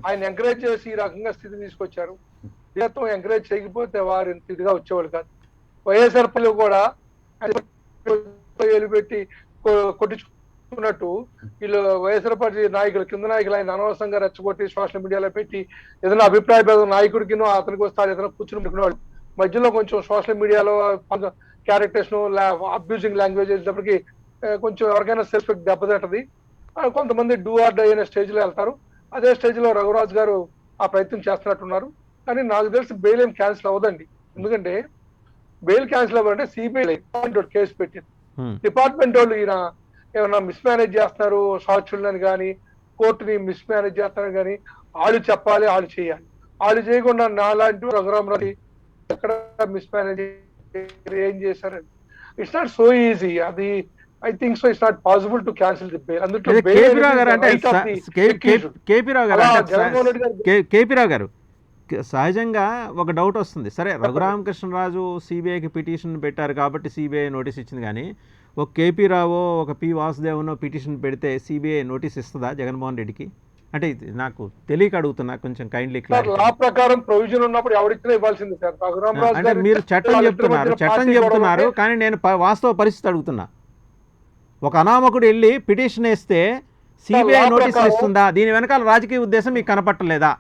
ఆయన ఎంకరేజ్ చేసి ఈ రకంగా స్థితి తీసుకొచ్చారు. దీనితో ఎంకరేజ్ చేయకపోతే వారు స్థితిగా వచ్చేవాళ్ళు కాదు. వైఎస్ఆర్ పల్లి కూడా పెట్టి కొట్టించుకున్నట్టు వీళ్ళు వైఎస్ఆర్ పార్టీ నాయకులు, కింద నాయకులు ఆయన అనవసరంగా రెచ్చగొట్టి సోషల్ మీడియాలో పెట్టి ఏదైనా అభిప్రాయ భేదం నాయకుడికినో అతనికి వస్తారు, ఏదైనా కూర్చుని మధ్యలో కొంచెం సోషల్ మీడియాలో క్యారెక్టర్స్ అబ్యూజింగ్ లాంగ్వేజ్ వేసేటప్పటికి కొంచెం ఎవరికైనా సెల్ఫ్ దెబ్బతింటది. కొంతమంది డూ ఆర్ డై అనే స్టేజ్ లో వెళ్తారు. అదే స్టేజ్ లో రఘురాజు గారు ఆ ప్రయత్నం చేస్తున్నట్టున్నారు. కానీ నాకు తెలిసి బెయిల్ ఏం క్యాన్సిల్ అవ్వదండి. ఎందుకంటే బెయిల్ క్యాన్సిల్ అవ్వాలంటే సిబిఐ కేసు పెట్టింది. డిపార్ట్మెంట్ వాళ్ళు ఈయన ఏమన్నా మిస్మేనేజ్ చేస్తున్నారు, సాక్షులని కానీ కోర్టుని మిస్మేనేజ్ చేస్తున్నారు కానీ వాళ్ళు చెప్పాలి, వాళ్ళు చేయాలి. వాళ్ళు చేయకుండా నాలాంటి రఘురామరావు ఎక్కడ మిస్మేనేజ్ ఏం చేశారని ఇట్స్ నాట్ సో ఈజీ. అది I think so it's not possible to cancel the bail. అందులో కేపీ రావు గారు అంటే కేపీ రావు గారు సహజంగా ఒక డౌట్ వస్తుంది. సరే, రఘురామకృష్ణరాజు సిబిఐకి పిటిషన్ పెట్టారు కాబట్టి సిబిఐ నోటీస్ ఇచ్చింది, కానీ ఒక కేపీ రావు ఒక పి వాసుదేవనో పిటిషన్ పెడితే సిబిఐ నోటీస్ ఇస్తుందా జగన్మోహన్ రెడ్డికి? అంటే ఇది నాకు తెలియక అడుగుతున్నా, కొంచెం కైండ్లీ లా ప్రకారం ప్రొవిజన్ ఉన్నప్పుడు ఎవరిచ్చినా ఇవ్వాల్సింది సార్. అంటే మీరు చట్టం చెప్తున్నారు కానీ నేను వాస్తవ పరిస్థితి అడుగుతున్నా. ఒక అనామకుడు వెళ్ళి పిటిషన్ వేస్తే సిబిఐ నోటీస్ ఇస్తుందా? దీని వెనకాల రాజకీయ ఉద్దేశం మీకు కనపట్టలేదా?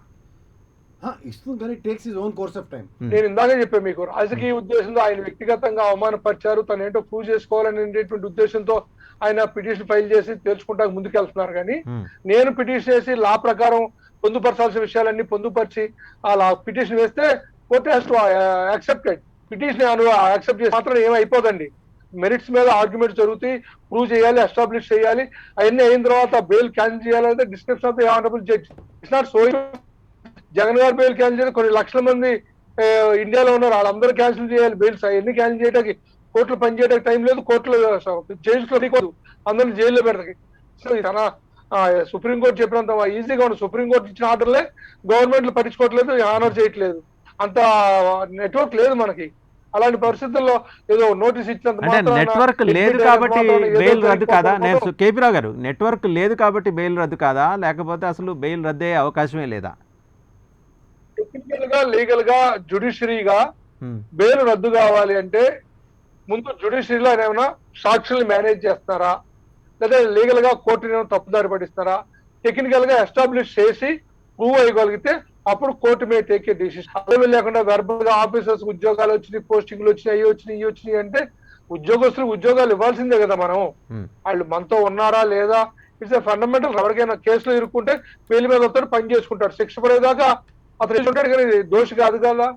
ఇస్తుంది, కానీ takes his own course of time. నేను ఇందాకే చెప్పాను మీకు, రాజకీయ ఉద్దేశంతో ఆయన వ్యక్తిగతంగా అవమానపరిచారు, తను ఏంటో ప్రూవ్ చేసుకోవాలనేటువంటి ఉద్దేశంతో ఆయన పిటిషన్ ఫైల్ చేసి తెలుసుకుంటా ముందుకెళ్తున్నారు. కానీ నేను పిటిషన్ వేసి లా ప్రకారం పొందుపరచాల్సిన విషయాలన్నీ పొందుపరిచి అలా పిటిషన్ వేస్తే court has to accepted. Petition accept చేసి మాత్రం ఏమైపోదండి. మెరిట్స్ మీద ఆర్గ్యుమెంట్స్ జరుగుతాయి, ప్రూవ్ చేయాలి, ఎస్టాబ్లిష్ చేయాలి. అవన్నీ అయిన తర్వాత బెయిల్ క్యాన్సిల్ చేయాలంటే description of the honourable judge. It's not so. Jagan గారు బెయిల్ క్యాన్సిల్ చేయాలి, కొన్ని లక్షల మంది ఇండియాలో ఉన్నారు, వాళ్ళందరూ క్యాన్సిల్ చేయాలి బెయిల్స్. అవన్నీ క్యాన్సిల్ చేయడానికి కోర్టులో పనిచేయడానికి టైం లేదు, కోర్టులో జైల్స్లో నీకోదు, అందరినీ జైల్లో పెడతాయి. సో తన సుప్రీంకోర్టు చెప్పినంత ఈజీగా ఉంది. సుప్రీంకోర్టు ఇచ్చిన ఆర్డర్లే గవర్నమెంట్లు పట్టించుకోవట్లేదు, ఆనర్ చేయట్లేదు, అంత నెట్వర్క్ లేదు మనకి. అలాంటి పరిస్థితుల్లో ఏదో నోటీస్ ఇచ్చినంత నెట్వర్క్ లేదు కాబట్టి బెయిల్ రద్దు కాదా? నేను కేపీ రావు గారు, నెట్వర్క్ లేదు కాబట్టి బెయిల్ రద్దు కాదా, లేకపోతే అసలు బెయిల్ రద్దు అయ్యే అవకాశమే లేదా? టెక్నికల్ గా, లీగల్ గా, జ్యుడిషియరీగా బెయిల్ రద్దు కావాలి అంటే ముందు జ్యుడిషియరీలో ఏమైనా సాక్షుల్ని మేనేజ్ చేస్తారా, లేదా లీగల్ గా కోర్టుని తప్పుదారి పడిస్తారా, టెక్నికల్ గా ఎస్టాబ్లిష్ చేసి ప్రూవ్ అయ్యగలిగితే అప్పుడు court may take a decision. అదే లేకుండా వెర్బల్ గా ఆఫీసర్స్ ఉద్యోగాలు వచ్చినాయి, పోస్టింగ్లు వచ్చినాయి, అవి వచ్చినాయి, ఇవి వచ్చినాయి అంటే ఉద్యోగస్తులకు ఉద్యోగాలు ఇవ్వాల్సిందే కదా మనం. వాళ్ళు మనతో ఉన్నారా లేదా, ఇట్స్ ఎ ఫండమెంటల్. ఎవరికైనా కేసులో ఇరుక్కుంటే పేరు మీద వస్తాడు, పని చేసుకుంటాడు, శిక్ష పడేదాకా అతను ఉంటాడు, కానీ దోషి కాదు కదా,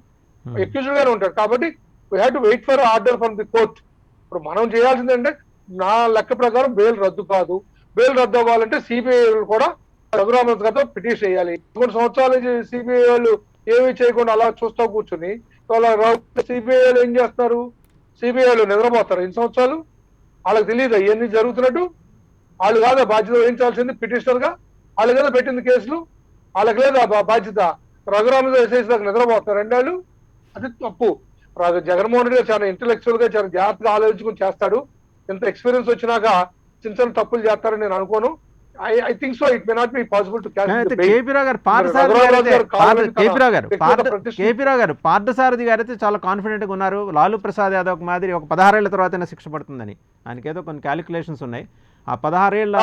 ఎక్యూజ్డ్ గానే ఉంటాడు. కాబట్టి we have to wait for order from the court. ఇప్పుడు మనం చేయాల్సిందంటే నా లెక్క ప్రకారం బెయిల్ రద్దు కాదు. బెయిల్ రద్దు అవ్వాలంటే సిబిఐ కూడా రఘురామరాజు గారితో పిటిషన్ వేయాలి. 3 సంవత్సరాల నుంచి సిబిఐ వాళ్ళు ఏమీ చేయకుండా అలా చూస్తూ కూర్చుని వాళ్ళ సిబిఐ వాళ్ళు ఏం చేస్తారు? సిబిఐ వాళ్ళు నిద్రపోతారు ఎన్ని సంవత్సరాలు? వాళ్ళకి తెలియదు ఇవన్నీ జరుగుతున్నట్టు. వాళ్ళు కాదా బాధ్యత వహించాల్సింది పిటిషనర్ గా? వాళ్ళు కదా పెట్టింది కేసులు, వాళ్ళకి లేదా బాధ్యత? రఘురామరాజు ఎస్ఐసి దాకా నిద్రపోతారు 2 ఏళ్ళు. అది తప్పు. జగన్మోహన్ రెడ్డి గారు చాలా ఇంటెలెక్చువల్ గా చాలా జాగ్రత్తగా ఆలోచించుకుని చేస్తాడు. ఇంత ఎక్స్పీరియన్స్ వచ్చినాక చిన్న చిన్న తప్పులు చేస్తారని నేను అనుకోను. I think so. It may not be possible to cancel the bail. KP Rao garu Parthasarathy గారైతే చాలా కాన్ఫిడెంట్ గా ఉన్నారు. లాలూ ప్రసాద్ యాదవ్ మాదిరి ఒక 16 ఏళ్ల తర్వాత శిక్ష పడుతుందని ఆయనకేదో కొన్ని క్యాలిక్యులేషన్స్ ఉన్నాయి. ఆ 16 ఏళ్ల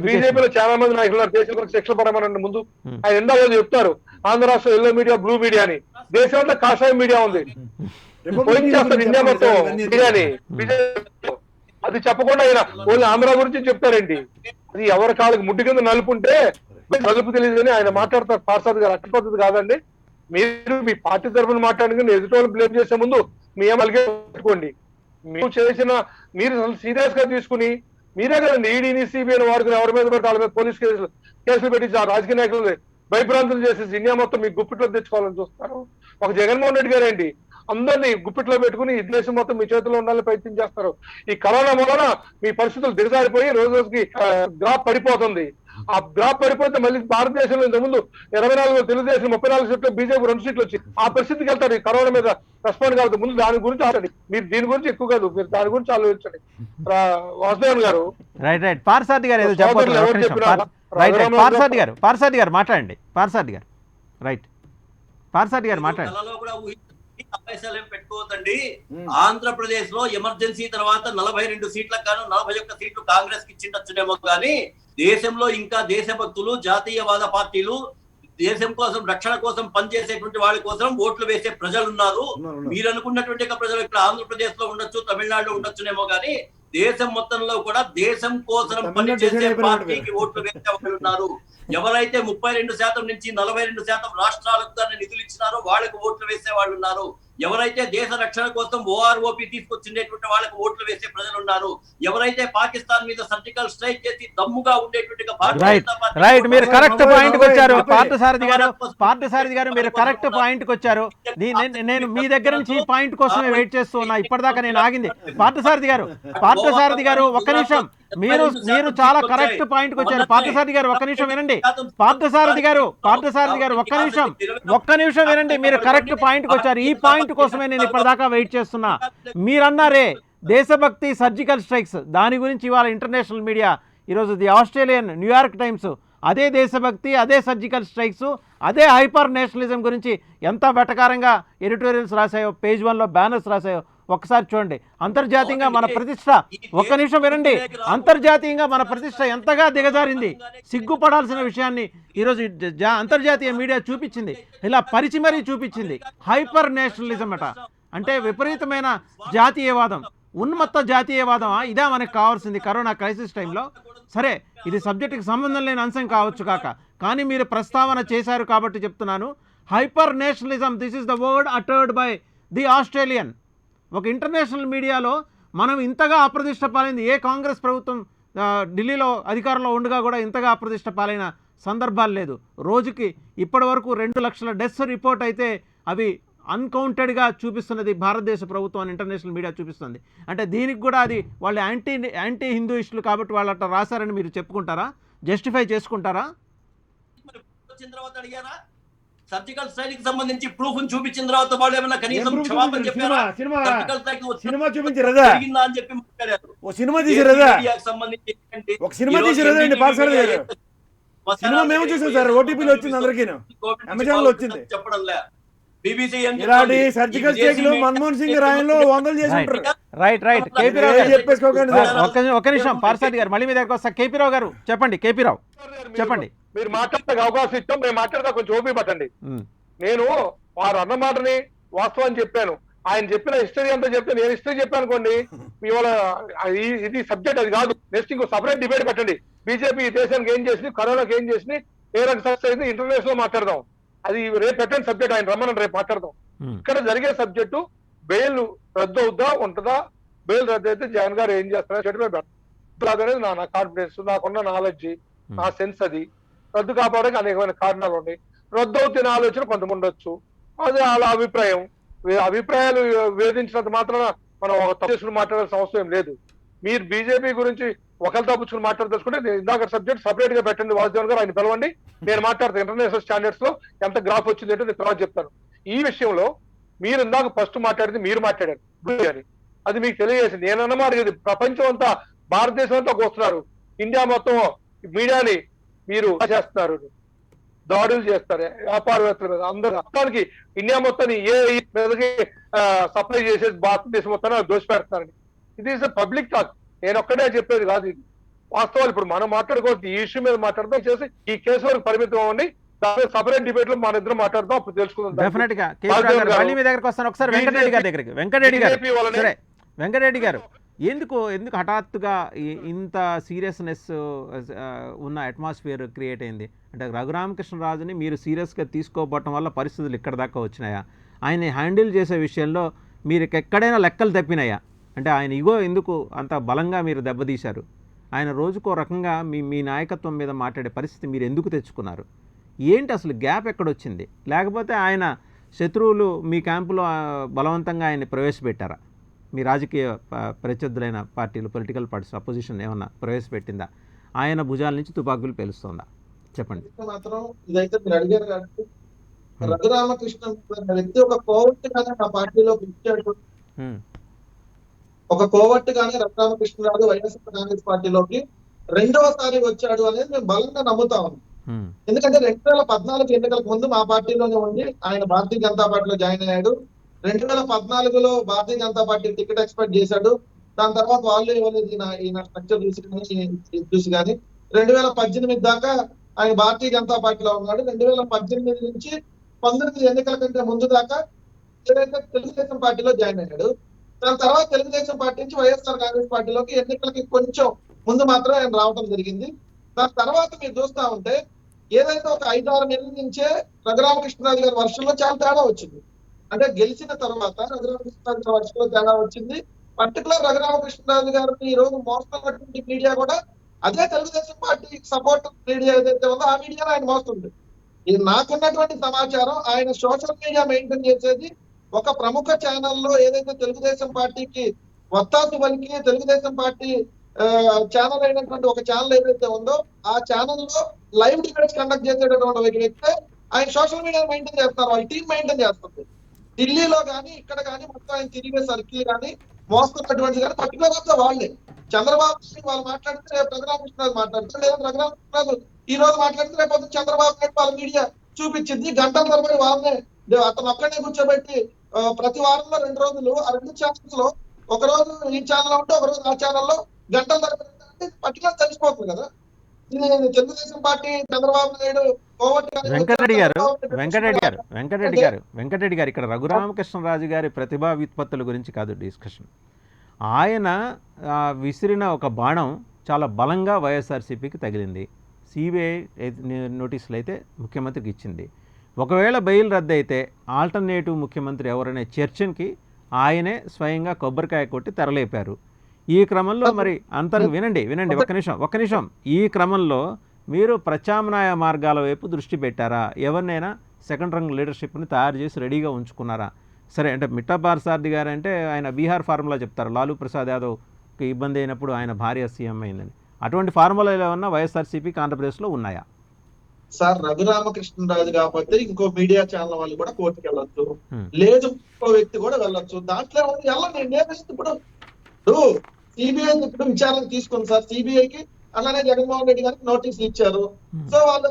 బీజేపీలో చాలా మంది నాయకులు దేశంలో శిక్ష పడమని ముందు ఆయన ఎందాక చెప్తారు. ఆంధ్ర రాష్ట్రం ఎల్లో మీడియా, బ్లూ మీడియా అని. దేశంలో కాషాయ మీడియా ఉంది, ఇండియా మొత్తం మీడియాని. అది చెప్పకుండా ఆయన ఓన్లీ ఆంధ్ర గురించి చెప్తారండి. అది ఎవరి కాళ్ళకి ముడ్డు కింద నలుపుంటే నలుపు తెలియదని ఆయన మాట్లాడతారు. పార్సాద్ గారు అట్టి పద్ధతి కాదండి. మీరు మీ పార్టీ తరఫున మాట్లాడుకుని ఎదుటి వాళ్ళు బ్లేమ్ చేసే ముందు మీ అమలుగా పెట్టుకోండి. మీరు చేసిన మీరు సీరియస్ గా తీసుకుని మీరే కదండి ఈడీని సిబిఐని వాడుకుని ఎవరి మీద పెడితే వాళ్ళ మీద పోలీస్ కేసులు పెట్టి ఆ రాజకీయ నాయకులు భయభ్రాంతులు చేసేసి ఇండియా మొత్తం మీ గుప్పిట్లో తెచ్చుకోవాలని చూస్తారు. ఒక జగన్మోహన్ రెడ్డి గారండి అందరినీ గుప్పిట్లో పెట్టుకుని ఈ దేశం మొత్తం మీ చేతిలో ఉండాలని ప్రయత్నం చేస్తారు. ఈ కరోనా వలన మీ పరిస్థితులు దిగజారిపోయి రోజు రోజుకి గ్రాఫ్ పడిపోతుంది. ఆ గ్రాఫ్ పడిపోతే మళ్ళీ భారతదేశంలో ఇంతకుముందు 24 తెలుగుదేశం, 34 సీట్లు, బీజేపీ 2 సీట్లు వచ్చి ఆ పరిస్థితికి వెళ్తారు. ఈ కరోనా మీద రెస్పాండ్ కాదు. ముందు దాని గురించి ఆలోచండి. మీరు దీని గురించి ఎక్కువ కాదు, మీరు దాని గురించి ఆలోచించండి. వాసుదేవన్ గారు పార్సాద్ గారు ఏదో చెప్పారు. పార్సాద్ గారు మాట్లాడండి. పార్సాద్ గారు రైట్. పార్సాద్ గారు మాట్లాడండి. అవకాశాలు ఏం పెట్టుకోవద్దండి. ఆంధ్రప్రదేశ్ లో ఎమర్జెన్సీ తర్వాత 42 సీట్లకు గాను 41 సీట్లు కాంగ్రెస్ కి ఇచ్చిండొచ్చునేమో కానీ దేశంలో ఇంకా దేశభక్తులు, జాతీయవాద పార్టీలు, దేశం కోసం రక్షణ కోసం పనిచేసేటువంటి వాళ్ళ కోసం ఓట్లు వేసే ప్రజలు ఉన్నారు. మీరు అనుకున్నటువంటి ప్రజలు ఇక్కడ ఆంధ్రప్రదేశ్ లో ఉండొచ్చు, తమిళనాడులో ఉండొచ్చునేమో కానీ దేశం మొత్తంలో కూడా దేశం కోసం పనిచేసే పార్టీకి ఓట్లు వేసే వాళ్ళు ఉన్నారు. ఎవరైతే 32% నుంచి 42% రాష్ట్రాలకు నిధులు ఇచ్చినారో వాళ్ళకి ఓట్లు వేసే వాళ్ళు ఉన్నారు. ఎవరైతే దేశ రక్షణ కోసం ఓఆర్ఓపి తీసుకొచ్చినటువంటి వాళ్ళకి ఓట్లు వేసే ప్రజలు ఉన్నారు, ఎవరైతే పాకిస్తాన్ మీద సర్జికల్ స్ట్రైక్ చేసి దమ్ముగా ఉండేటువంటి రైట్ మీరు కరెక్ట్ పాయింట్ కి వచ్చారు పార్థసారథి గారు మీరు కరెక్ట్ పాయింట్ కి వచ్చారు. నేను మీ దగ్గర నుంచి ఈ పాయింట్ కోసమే వెయిట్ చేస్తూ ఉన్నా, ఇప్పటిదాకా నేను ఆగింది. పార్థసారథి గారు ఒక్క నిమిషం, మీరు చాలా కరెక్ట్ పాయింట్ కి వచ్చారు. పార్థసారథి గారు ఒక్క నిమిషం వినండి. పార్థసారథి గారు ఒక్క నిమిషం వినండి. మీరు కరెక్ట్ పాయింట్ కి వచ్చారు. ఈ పాయింట్ కోసమే నేను ఇప్పటిదాకా వెయిట్ చేస్తున్నా. మీరన్నారే దేశభక్తి సర్జికల్ స్ట్రైక్స్, దాని గురించి ఇవాళ ఇంటర్నేషనల్ మీడియా, ఈరోజు ది ఆస్ట్రేలియన్, న్యూయార్క్ టైమ్స్ అదే దేశభక్తి, అదే సర్జికల్ స్ట్రైక్స్, అదే హైపర్ నేషనలిజం గురించి ఎంత వెటకారంగా ఎడిటోరియల్స్ రాశాయో, పేజ్ 1లో బ్యానర్స్ రాశాయో ఒక్కసారి చూడండి. అంతర్జాతీయంగా మన ప్రతిష్ట, ఒక్క నిమిషం వినండి, అంతర్జాతీయంగా మన ప్రతిష్ట ఎంతగా దిగజారింది, సిగ్గుపడాల్సిన విషయాన్ని ఈరోజు అంతర్జాతీయ మీడియా చూపించింది, ఇలా పరిచి మరీ చూపించింది. హైపర్ నేషనలిజం అంటే విపరీతమైన జాతీయవాదం, ఉన్మత్త జాతీయవాదం. ఇదే మనకు కావాల్సింది కరోనా క్రైసిస్ టైంలో. సరే, ఇది సబ్జెక్టుకి సంబంధం లేని అంశం కావచ్చు కానీ మీరు ప్రస్తావన చేశారు కాబట్టి చెప్తున్నాను. Hyper nationalism, this is the word uttered by the Australian. ఒక ఇంటర్నేషనల్ మీడియాలో మనం ఇంతగా అప్రదిష్ట పాలైంది ఏ కాంగ్రెస్ ప్రభుత్వం ఢిల్లీలో అధికారంలో ఉండగా కూడా ఇంతగా అప్రదిష్ట పాలైన సందర్భాలు లేదు. రోజుకి ఇప్పటి వరకు 2 లక్షల డెత్స్ రిపోర్ట్ అయితే అవి అన్కౌంటెడ్గా చూపిస్తున్నది భారతదేశ ప్రభుత్వం అని ఇంటర్నేషనల్ మీడియా చూపిస్తుంది. అంటే దీనికి కూడా అది వాళ్ళు యాంటీ హిందూయిస్టులు కాబట్టి వాళ్ళు అట్లా రాశారని మీరు చెప్పుకుంటారా, జస్టిఫై చేసుకుంటారా? వచ్చిన తర్వాత అడిగారా? సర్జికల్ స్ట్రైక్ కి సంబంధించి ప్రూఫ్ చూపించిన తర్వాత వాళ్ళు ఏమైనా కనీసం క్షమాపణ చెప్పారా? సర్జికల్ స్ట్రైక్ సినిమా చూపించరదా అని చెప్పి మాట్లాడారు. ఓ సినిమా తీసిరదా? సంబంధించి ఒక సినిమా తీసిరదా అండి పార్సల్ గారు? సినిమా మేము చూసాం సార్, ఓటీపీలో వచ్చింది, అందరికీ అమెజాన్ లో వచ్చింది. చెప్పడం లే BBC ఇలాంటి సర్జికల్ స్ట్రైక్ లో మన్మోహన్ సింగ్ రాయంలో 100 చేసి ఉంటారు. రైట్ కేపీరావు గారు చెప్పేసుకోకండి. ఒక్క నిమిషం పార్సాది గారు, మళ్ళీ మీ దగ్గరకు వస్తా. కేపీరావు గారు చెప్పండి. కేపీరావు చెప్పండి. మీరు మాట్లాడతాకు అవకాశం ఇస్తాం, నేను మాట్లాడతా, కొంచెం ఓపిక పట్టండి. నేను వారు అన్న మాటని వాస్తవాన్ని చెప్పాను. ఆయన చెప్పిన హిస్టరీ అంతా చెప్తే నేను హిస్టరీ చెప్పాను అనుకోండి, ఇవాళ ఇది సబ్జెక్ట్ అది కాదు. నెక్స్ట్ ఇంకో సపరేట్ డిబేట్ పెట్టండి. బీజేపీ దేశానికి ఏం చేసింది, కరోనాకి ఏం చేసింది, ఏ రకం సక్సెస్ అయింది, ఇంటర్నేషనల్ మాట్లాడదాం. అది రేపు పెట్టండి సబ్జెక్ట్, ఆయన రమ్మని రేపు మాట్లాడదాం. ఇక్కడ జరిగే సబ్జెక్టు బెయిల్ రద్దు అవుద్దా ఉంటుందా, బెయిల్ రద్దు అయితే జగన్ గారు ఏం చేస్తారో చెట్టు అనేది నా కాన్ఫిడెన్స్, నాకున్న నాలెడ్జ్, నా సెన్స్. అది రద్దు కాపాడడానికి అనేకమైన కారణాలు ఉన్నాయి. రద్దు అవుతున్న ఆలోచన కొంతమంది ఉండొచ్చు, అది వాళ్ళ అభిప్రాయం. అభిప్రాయాలు వేధించినంత మాత్రాన మనం ఒక తప్పు మాట్లాడాల్సిన అవసరం లేదు. మీరు బీజేపీ గురించి ఒకరు తప్పుచుకుని మాట్లాడదలుచుకుంటే ఇందాక సబ్జెక్ట్ సపరేట్ గా పెట్టండి. వాసుదేవన్ గారు ఆయన పిలవండి, నేను మాట్లాడతాను. ఇంటర్నేషనల్ స్టాండర్డ్స్ లో ఎంత గ్రాఫ్ వచ్చింది అంటే నేను తర్వాత చెప్తాను. ఈ విషయంలో మీరు ఇందాక ఫస్ట్ మాట్లాడింది మీరు మాట్లాడారు అని, అది మీకు తెలియజేసింది. నేనన్నమాట ఇది ప్రపంచం అంతా, భారతదేశం అంతా వస్తున్నారు, ఇండియా మొత్తం మీడియాని మీరు చేస్తున్నారు, దాడులు చేస్తారు, వ్యాపారవేత్తల మీద, అందరూ మొత్తానికి ఇండియా మొత్తాన్ని ఏ మీదకి సప్లై చేసేది భారతదేశం మొత్తాన్ని దోషపెడుతున్నారని. ఇది ఇస్ పబ్లిక్ టాక్, నేను ఒక్కడే చెప్పేది కాదు. ఇది వాస్తవాలు. ఇప్పుడు మనం మాట్లాడుకోవచ్చు, ఈ ఇష్యూ మీద మాట్లాడదాం, చేసి ఈ కేసు వరకు పరిమితం అవ్వండి. దాని సపరేట్ డిబేట్ లో మన ఇద్దరు మాట్లాడదాం, అప్పుడు తెలుసుకుందాం. డెఫినెట్ గా మళ్ళీ మీ దగ్గరకు వస్తాను. ఒకసారి వెంకటరెడ్డి గారి దగ్గరికి. వెంకటరెడ్డి గారు ఎందుకు హఠాత్తుగా ఇంత సీరియస్నెస్ ఉన్న అట్మాస్ఫియర్ క్రియేట్ అయింది? అంటే రఘురామకృష్ణరాజుని మీరు సీరియస్గా తీసుకోకపోవటం వల్ల పరిస్థితులు ఇక్కడ దాకా వచ్చినాయా? ఆయన హ్యాండిల్ చేసే విషయంలో మీరు ఎక్కడైనా లెక్కలు తప్పినాయా? అంటే ఆయన ఇగో ఎందుకు అంత బలంగా మీరు దెబ్బతీశారు? ఆయన రోజుకో రకంగా మీ నాయకత్వం మీద మాట్లాడే పరిస్థితి మీరు ఎందుకు తెచ్చుకున్నారు? ఏంటి అసలు గ్యాప్ ఎక్కడొచ్చింది? లేకపోతే ఆయన శత్రువులు మీ క్యాంపులో బలవంతంగా ఆయన్ని ప్రవేశపెట్టారా? మీ రాజకీయ ప్రత్యర్థులైన పార్టీలు, పొలిటికల్ పార్టీస్, అపోజిషన్ ఏమన్నా ప్రవేశపెట్టిందా? ఆయన భుజాల నుంచి తుపాకులు పేలుస్తుందా? చెప్పండి. మాత్రం ఇదైతే మీరు అడిగారు కాబట్టి రఘురామకృష్ణ వ్యక్తి ఒక కోవర్ట్ గానే మా పార్టీలో ఇచ్చాడు. ఒక కోవర్ట్ గానే రఘురామకృష్ణరాజు వైఎస్ఆర్ కాంగ్రెస్ పార్టీలోకి రెండవసారి వచ్చాడు అనేది మేము బలంగా నమ్ముతా ఉన్నాం. ఎందుకంటే 2014 ఎన్నికలకు ముందు మా పార్టీలోనే ఉండి ఆయన భారతీయ జనతా పార్టీలో జాయిన్ అయ్యాడు. 2014లో Bharatiya Janata party ticket expect చేశాడు. దాని తర్వాత వాళ్ళు ఇవ్వలేదు ఈయన స్ట్రక్చర్ చూసి కానీ 2018 దాకా ఆయన భారతీయ జనతా పార్టీలో ఉన్నాడు. 2018 నుంచి 19 ఎన్నికల కంటే ముందు దాకా ఏదైతే తెలుగుదేశం పార్టీలో జాయిన్ అయ్యాడు. దాని తర్వాత తెలుగుదేశం పార్టీ నుంచి వైఎస్ఆర్ కాంగ్రెస్ పార్టీలోకి ఎన్నికలకి కొంచెం ముందు మాత్రం ఆయన రావడం జరిగింది. దాని తర్వాత మీరు చూస్తా ఉంటే ఏదైతే ఒక 5-6 నెలల నుంచే రఘురామకృష్ణరాజు గారి వర్షంలో చాలా తేడా వచ్చింది. అంటే గెలిచిన తర్వాత రఘురామకృష్ణరాజు వర్షంలో తేడా వచ్చింది. పర్టికులర్ రఘురామకృష్ణరాజు గారిని ఈ రోజు మోస్తున్నటువంటి మీడియా కూడా అదే తెలుగుదేశం పార్టీ సపోర్ట్ మీడియా ఏదైతే ఉందో ఆ మీడియా ఆయన మోస్తుంది. ఇది నాకున్నటువంటి సమాచారం. ఆయన సోషల్ మీడియా మెయింటైన్ చేసేది ఒక ప్రముఖ ఛానల్లో ఏదైతే తెలుగుదేశం పార్టీకి వత్తాసు పలికి తెలుగుదేశం పార్టీ ఛానల్ అయినటువంటి ఒక ఛానల్ ఏదైతే ఉందో ఆ ఛానల్లో లైవ్ డిబేట్స్ కండక్ట్ చేసేటటువంటి ఒక వ్యక్తి ఆయన సోషల్ మీడియా మెయింటైన్ చేస్తారు. వాళ్ళ టీం మెయింటైన్ చేస్తుంది. ఢిల్లీలో కానీ ఇక్కడ కానీ మొత్తం ఆయన తిరిగే సర్కిల్ కానీ మోస్తున్నటువంటి కానీ పర్టికులర్ గా వాళ్ళే. చంద్రబాబు వాళ్ళు మాట్లాడితే రేపు రఘురామకృష్ణరాజు మాట్లాడతారు, లేదా రఘురామకృష్ణరాజు ఈ రోజు మాట్లాడితే రేపు చంద్రబాబు నాయుడు వాళ్ళ మీడియా చూపించింది. గంటల తరబడి వాళ్ళనే అతను ఒక్కడే కూర్చోబెట్టి ప్రతి వారంలో 2 రోజులు ఆ 2 ఛానల్స్ లో ఒక రోజు ఈ ఛానల్ ఉంటే ఒక రోజు ఆ ఛానల్లో గంటల తరబడి పర్టికులర్ తెలిసిపోతుంది కదా. ఇది తెలుగుదేశం పార్టీ చంద్రబాబు నాయుడు వెంకటరెడ్డి గారు ఇక్కడ రఘురామకృష్ణరాజు గారి ప్రతిభా వ్యుత్పత్తుల గురించి కాదు డిస్కషన్. ఆయన విసిరిన ఒక బాణం చాలా బలంగా వైఎస్ఆర్సీపీకి తగిలింది. సిబిఐ నోటీసులు అయితే ముఖ్యమంత్రికి ఇచ్చింది. ఒకవేళ బెయిల్ రద్దు అయితే ఆల్టర్నేటివ్ ముఖ్యమంత్రి ఎవరనే చర్చకి ఆయనే స్వయంగా కొబ్బరికాయ కొట్టి తెరలేపారు. ఈ క్రమంలో మరి వినండి ఒక్క నిమిషం ఈ క్రమంలో మీరు ప్రత్యామ్నాయ మార్గాల వైపు దృష్టి పెట్టారా? ఎవరినైనా సెకండ్ రంగ్ లీడర్షిప్ని తయారు చేసి రెడీగా ఉంచుకున్నారా? సరే, అంటే మిట్టా పార్సారథి గారు అంటే ఆయన బీహార్ ఫార్ములా చెప్తారు. లాలూ ప్రసాద్ యాదవ్కి ఇబ్బంది అయినప్పుడు ఆయన భార్య సీఎం అయిందని. అటువంటి ఫార్ములాలు ఏమన్నా వైఎస్ఆర్సీపీకి ఆంధ్రప్రదేశ్లో ఉన్నాయా? సార్, రఘురామకృష్ణరాజు కాకపోతే ఇంకో మీడియా ఛానల్ వాళ్ళు కూడా కోర్టుకు వెళ్ళొచ్చు, లేదు ఇంకో వ్యక్తి కూడా వెళ్ళొచ్చు. దాంట్లో ఇప్పుడు సిబిఐ ఇప్పుడు విచారణ తీసుకుంది సార్. సిబిఐకి అలానే జగన్మోహన్ రెడ్డి గారికి నోటీసులు ఇచ్చారు. సో వాళ్ళు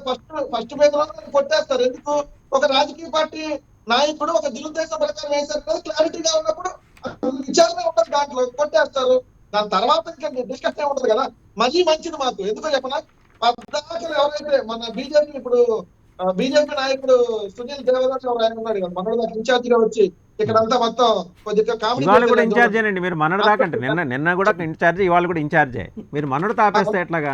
ఫస్ట్ పేజ్ లో కొట్టేస్తారు. ఎందుకు? ఒక రాజకీయ పార్టీ నాయకుడు ఒక దురుద్దేశం ప్రకారం వేశారు కదా, క్లారిటీగా ఉన్నప్పుడు విచారణ ఉండదు, దాంట్లో కొట్టేస్తారు. దాని తర్వాత ఇంకా డిస్కషన్ ఉండదు కదా. మళ్ళీ మంచిది మాకు ఎందుకో చెప్పనా, పద్దాకలు ఎవరైతే మన బీజేపీ ఇప్పుడు బీజేపీ నాయకుడు సునీల్ దేవదాస్ ఆయన ఉన్నాడు కదా, మనోదాకా ఇన్ఛార్జ్ గా వచ్చి ఇక్కడంతా మొత్తం కొద్దిగా ఇవాళ కూడా ఇన్ఛార్జేనండి. మీరు మనడు దాకంటే నిన్న కూడా ఇన్ఛార్జ్, ఇవాళ కూడా ఇన్ఛార్జే. మీరు మనడు తాపేస్తే ఎట్లాగా?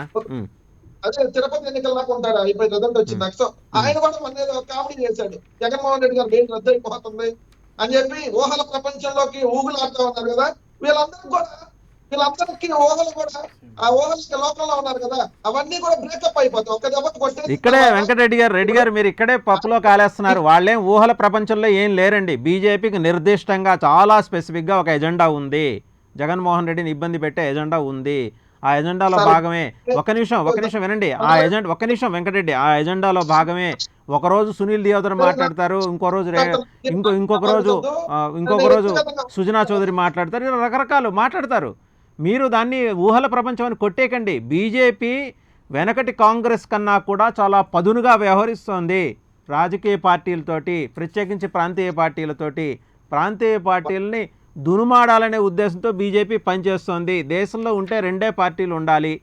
అదే తిరుపతి ఎన్నికల దాకా ఉంటాడు, అయిపోయి రిజల్ట్ వచ్చింది. సో ఆయన కూడా మన కామెడీ చేశాడు, జగన్మోహన్ రెడ్డి గారు బెయిల్ రద్దు అయిపోతుంది అని చెప్పి ఊహల ప్రపంచంలోకి ఊగులాడుతూ ఉన్నారు కదా. వీళ్ళందరికీ ఊహలు కూడా ఆ ఊహలకి లోకంలో ఉన్నారు కదా, అవన్నీ కూడా బ్రేకప్ అయిపోతాయి ఒక్క దెబ్బకి కొట్టేసి. ఇక్కడే వెంకటరెడ్డి గారు మీరు ఇక్కడే పప్పులో కాలేస్తున్నారు. వాళ్ళేం ఊహల ప్రపంచంలో ఏం లేరండి. బీజేపీకి నిర్దిష్టంగా చాలా స్పెసిఫిక్గా ఒక ఎజెండా ఉంది. జగన్మోహన్ రెడ్డిని ఇబ్బంది పెట్టే ఎజెండా ఉంది. ఆ ఎజెండాలో భాగమే ఒక నిమిషం వినండి. వెంకటరెడ్డి, ఆ ఎజెండాలో భాగమే ఒకరోజు సునీల్ దేవదర్ మాట్లాడతారు, ఇంకొక రోజు సుజనా చౌదరి మాట్లాడతారు, ఇలా రకరకాలు మాట్లాడతారు. మీరు దాన్ని ఊహల ప్రపంచం అని కొట్టేకండి. బీజేపీ వెనకటి కాంగ్రెస్ కన్నా కూడా చాలా పదునుగా వ్యవహరిస్తోంది రాజకీయ పార్టీలతోటి, ప్రత్యేకించి ప్రాంతీయ పార్టీలని దునుమాడాలనే ఉద్దేశంతో బీజేపీ పనిచేస్తోంది. దేశంలో ఉంటే 2 పార్టీలు ఉండాలి,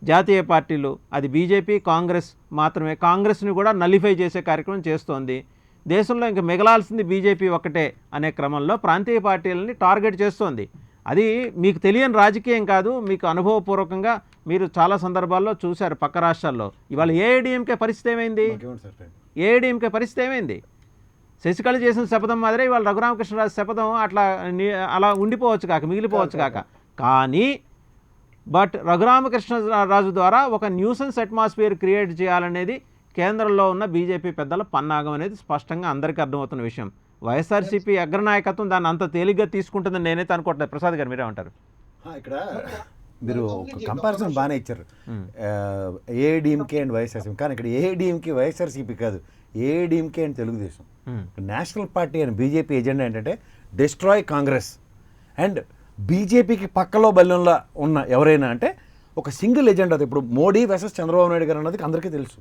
జాతీయ పార్టీలు, అది బీజేపీ కాంగ్రెస్ మాత్రమే. కాంగ్రెస్ని కూడా నలిఫై చేసే కార్యక్రమం చేస్తోంది. దేశంలో ఇంకా మిగలాల్సింది బీజేపీ ఒకటే అనే క్రమంలో ప్రాంతీయ పార్టీలని టార్గెట్ చేస్తోంది. అది మీకు తెలియని రాజకీయం కాదు, మీకు అనుభవపూర్వకంగా మీరు చాలా సందర్భాల్లో చూశారు పక్క రాష్ట్రాల్లో. ఇవాళ ఏఐడిఎంకే పరిస్థితి ఏమైంది? శశికళ చేసిన శపథం మాదిరే ఇవాళ రఘురామకృష్ణరాజు శపథం అలా మిగిలిపోవచ్చు కాక. కానీ రఘురామకృష్ణరాజు ద్వారా ఒక న్యూసెన్స్ అట్మాస్ఫియర్ క్రియేట్ చేయాలనేది కేంద్రంలో ఉన్న బీజేపీ పెద్దల పన్నాగం అనేది స్పష్టంగా అందరికీ అర్థమవుతున్న విషయం. వైఎస్ఆర్సీపీ అగ్రనాయకత్వం దాన్ని అంత తేలిగ్గా తీసుకుంటుందని నేనైతే అనుకోవట్లేదు. ప్రసాద్ గారు మీరేమంటారు? ఇక్కడ మీరు ఒక కంపారిజన్ బాగానే ఇచ్చారు, ఏఐడిఎంకే అండ్ వైఎస్ఆర్సీపీ. కానీ ఇక్కడ ఏఐడిఎంకే వైఎస్ఆర్సీపీ కాదు, AIADMK and Telugu Desam. National party and BJP agenda ఏంటంటే డిస్ట్రాయ్ కాంగ్రెస్. అండ్ బీజేపీకి పక్కలో బల్లంలో ఉన్న ఎవరైనా అంటే ఒక సింగిల్ ఎజెండా. ఇప్పుడు మోడీ వర్సెస్ చంద్రబాబు నాయుడు గారు అన్నది అందరికీ తెలుసు,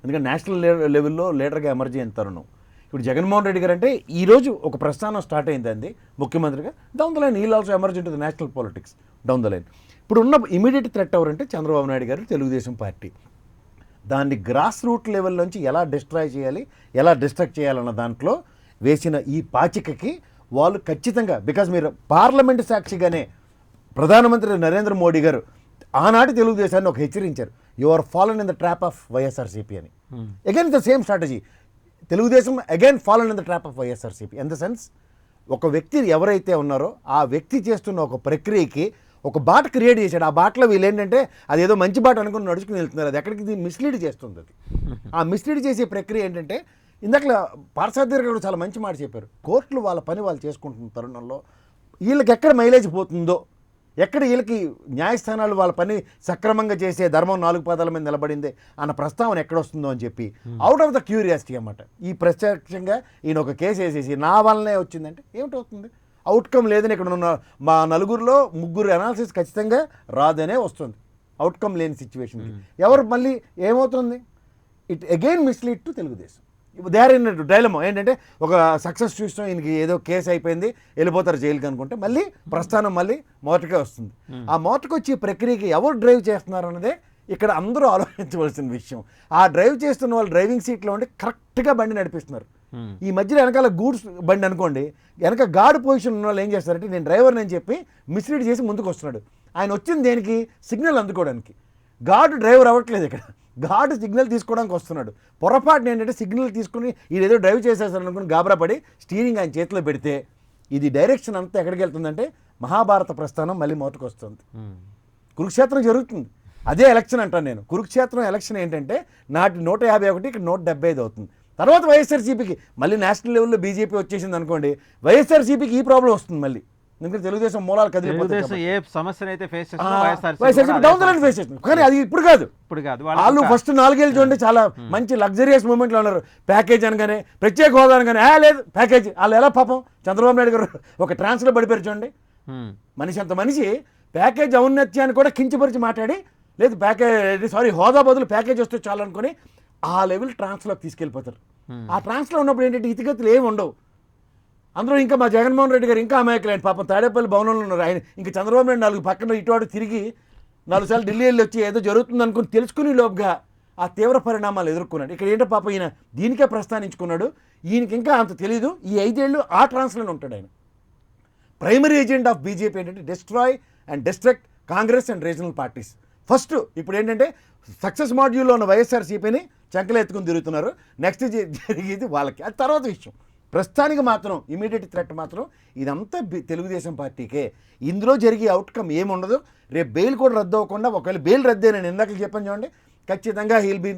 ఎందుకంటే నేషనల్ లెవెల్లో లీడర్గా ఎమర్జీ అయిన తరుణం. ఇప్పుడు జగన్మోహన్ రెడ్డి గారు అంటే ఈరోజు ఒక ప్రస్థానం స్టార్ట్ అయింది అంది ముఖ్యమంత్రిగా. Down the line he'll also emerge into the national politics down the line. ఇప్పుడు ఉన్న ఇమీడియట్ థ్రెట్ ఎవరంటే చంద్రబాబు నాయుడు గారు, తెలుగుదేశం పార్టీ. దాన్ని గ్రాస్ రూట్ లెవెల్ నుంచి ఎలా డిస్ట్రాయ్ చేయాలి, ఎలా డిస్ట్రక్ట్ చేయాలన్న దాంట్లో వేసిన ఈ పాచికకి వాళ్ళు ఖచ్చితంగా, బికాజ్ మీరు పార్లమెంటు సాక్షిగానే ప్రధానమంత్రి నరేంద్ర మోడీ గారు ఆనాటి తెలుగుదేశాన్ని ఒక హెచ్చరించారు, you are fallen in the trap of YSRCP అని. Again the same strategy. Telugu Desam again fallen in the trap of YSRCP in the sense ఒక వ్యక్తి ఎవరైతే ఉన్నారో ఆ వ్యక్తి చేస్తున్న ఒక ప్రక్రియకి ఒక బాట క్రియేట్ చేశాడు. ఆ బాటలో వీళ్ళు ఏంటంటే అదేదో మంచి బాట అనుకుని నడుచుకుని వెళ్తున్నారు. అది ఎక్కడికి మిస్లీడ్ చేస్తుంది. అది ఆ మిస్లీడ్ చేసే ప్రక్రియ ఏంటంటే ఇందాక పార్సాద్ గారు కూడా చాలా మంచి మాట చెప్పారు. కోర్టులు వాళ్ళ పని వాళ్ళు చేసుకుంటున్న తరుణంలో వీళ్ళకి ఎక్కడ మైలేజ్ పోతుందో, ఎక్కడ వీళ్ళకి న్యాయస్థానాలు వాళ్ళ పని సక్రమంగా చేసే ధర్మం 4 పాదాల మీద నిలబడిందే అన్న ప్రస్తావన ఎక్కడ వస్తుందో అని చెప్పి అవుట్ ఆఫ్ ద క్యూరియాసిటీ అన్నమాట ఈ ప్రత్యక్షంగా ఈయన ఒక కేసు వేసేసి నా వల్లనే వచ్చిందంటే ఏమిటవుతుంది? అవుట్కమ్ లేదని ఇక్కడ ఉన్న మా 4గురిలో 3 అనాలిసిస్ ఖచ్చితంగా రాదనే వస్తుంది. అవుట్కమ్ లేని సిచ్యువేషన్కి ఎవరు మళ్ళీ ఏమవుతుంది? It again mislead to Telugu Desam. They are in dilemma ఏంటంటే ఒక సక్సెస్ చూసిన ఈయనకి ఏదో కేసు అయిపోయింది వెళ్ళిపోతారు జైలుకి అనుకుంటే మళ్ళీ ప్రస్థానం మళ్ళీ మొదటికే వస్తుంది. ఆ మొదటికి వచ్చే ప్రక్రియకి ఎవరు డ్రైవ్ చేస్తున్నారు అన్నదే ఇక్కడ అందరూ ఆలోచించవలసిన విషయం. ఆ డ్రైవ్ చేస్తున్న వాళ్ళు డ్రైవింగ్ సీట్లో ఉండి కరెక్ట్గా బండి నడిపిస్తున్నారు. ఈ మధ్యలో వెనకాల గూడ్స్ బండి అనుకోండి, వెనక గార్డ్ పొజిషన్ ఉన్న వాళ్ళు ఏం చేస్తారంటే నేను డ్రైవర్ని అని చెప్పి మిస్లీడ్ చేసి ముందుకు వస్తున్నాడు. ఆయన వచ్చింది దేనికి? సిగ్నల్ అందుకోవడానికి. గార్డు డ్రైవర్ అవ్వట్లేదు ఇక్కడ, గార్డు సిగ్నల్ తీసుకోవడానికి వస్తున్నాడు. పొరపాటున ఏంటంటే సిగ్నల్ తీసుకుని ఏదో డ్రైవ్ చేసేసారు అనుకుని గాబరాపడి స్టీరింగ్ ఆయన చేతిలో పెడితే ఇది డైరెక్షన్ అంతా ఎక్కడికి వెళ్తుందంటే మహాభారత ప్రస్థానం మళ్ళీ మొదటికి వస్తుంది. కురుక్షేత్రం జరుగుతుంది. అదే ఎలక్షన్ అంటాను నేను. కురుక్షేత్రం ఎలక్షన్ ఏంటంటే నాటి 151 ఇక్కడ 175 అవుతుంది. తర్వాత వైఎస్ఆర్సీపీకి మళ్ళీ నేషనల్ లెవెల్లో బీజేపీ వచ్చేసింది అనుకోండి, వైఎస్ఆర్సీపీకి ఈ ప్రాబ్లం వస్తుంది మళ్ళీ. ఎందుకంటే తెలుగుదేశం మూలాలు కదిలిపోతాయి. ఏ సమస్యను అయితే face YSRCP down the line face చేస్తుంది. కానీ అది ఇప్పుడు కాదు. వాళ్ళు ఫస్ట్ 4 ఏళ్ళు చూడండి చాలా మంచి లగ్జరియస్ మూమెంట్లో ఉన్నారు. ప్యాకేజ్ అనగానే ప్రత్యేక హోదా అనగానే లేదు ప్యాకేజ్. వాళ్ళు ఎలా పాపం చంద్రబాబు నాయుడు గారు ఒక ట్రాన్స్లో పడిపోయారు చూడండి. మనిషి అంత మనిషి ప్యాకేజ్ ఔన్నత్యాన్ని కూడా కించపరిచి మాట్లాడి లేదు హోదా బదులు ప్యాకేజ్ వస్తే చాలు అనుకుని ఆ లెవెల్ ట్రాన్స్లోకి తీసుకెళ్ళిపోతారు. ఆ ట్రాన్స్లో ఉన్నప్పుడు ఏంటంటే ఇతిగతులు ఏమి ఉండవు. అందులో ఇంకా మా జగన్మోహన్ రెడ్డి గారు ఇంకా అమాయకులైన పాపం తాడేపల్లి భవనంలో ఉన్నారు. ఆయన ఇంకా చంద్రబాబు నాయుడు 4 పక్కన ఇటు తిరిగి 4 సార్లు ఢిల్లీ వెళ్ళి వచ్చి ఏదో జరుగుతుంది అనుకుని తెలుసుకుని లోపుగా ఆ తీవ్ర పరిణామాలు ఎదుర్కొన్నాడు. ఇక్కడ ఏంటో పాపం ఈయన దీనికే ప్రస్థానించుకున్నాడు. ఈయనకి ఇంకా అంత తెలీదు. ఈ 5 ఏళ్ళు ఆ ట్రాన్స్లోనే ఉంటాడు ఆయన. ప్రైమరీ ఏజెండా ఆఫ్ బీజేపీ ఏంటంటే destroy and destruct Congress and regional parties. First ఇప్పుడు ఏంటంటే సక్సెస్ మాడ్యూల్లో ఉన్న వైఎస్ఆర్సీపీని చంకలు ఎత్తుకుని తిరుగుతున్నారు. నెక్స్ట్ జరిగేది వాళ్ళకి. అది తర్వాత విషయం. ప్రస్తుతానికి మాత్రం ఇమీడియట్ థ్రెట్ మాత్రం ఇదంతా తెలుగుదేశం పార్టీకే. ఇందులో జరిగే అవుట్కమ్ ఏముండదు. రేపు బెయిల్ కూడా రద్దు అవ్వకుండా, ఒకవేళ బెయిల్ రద్దే నేను ఇందాక చెప్పాను చూడండి, ఖచ్చితంగా he'll be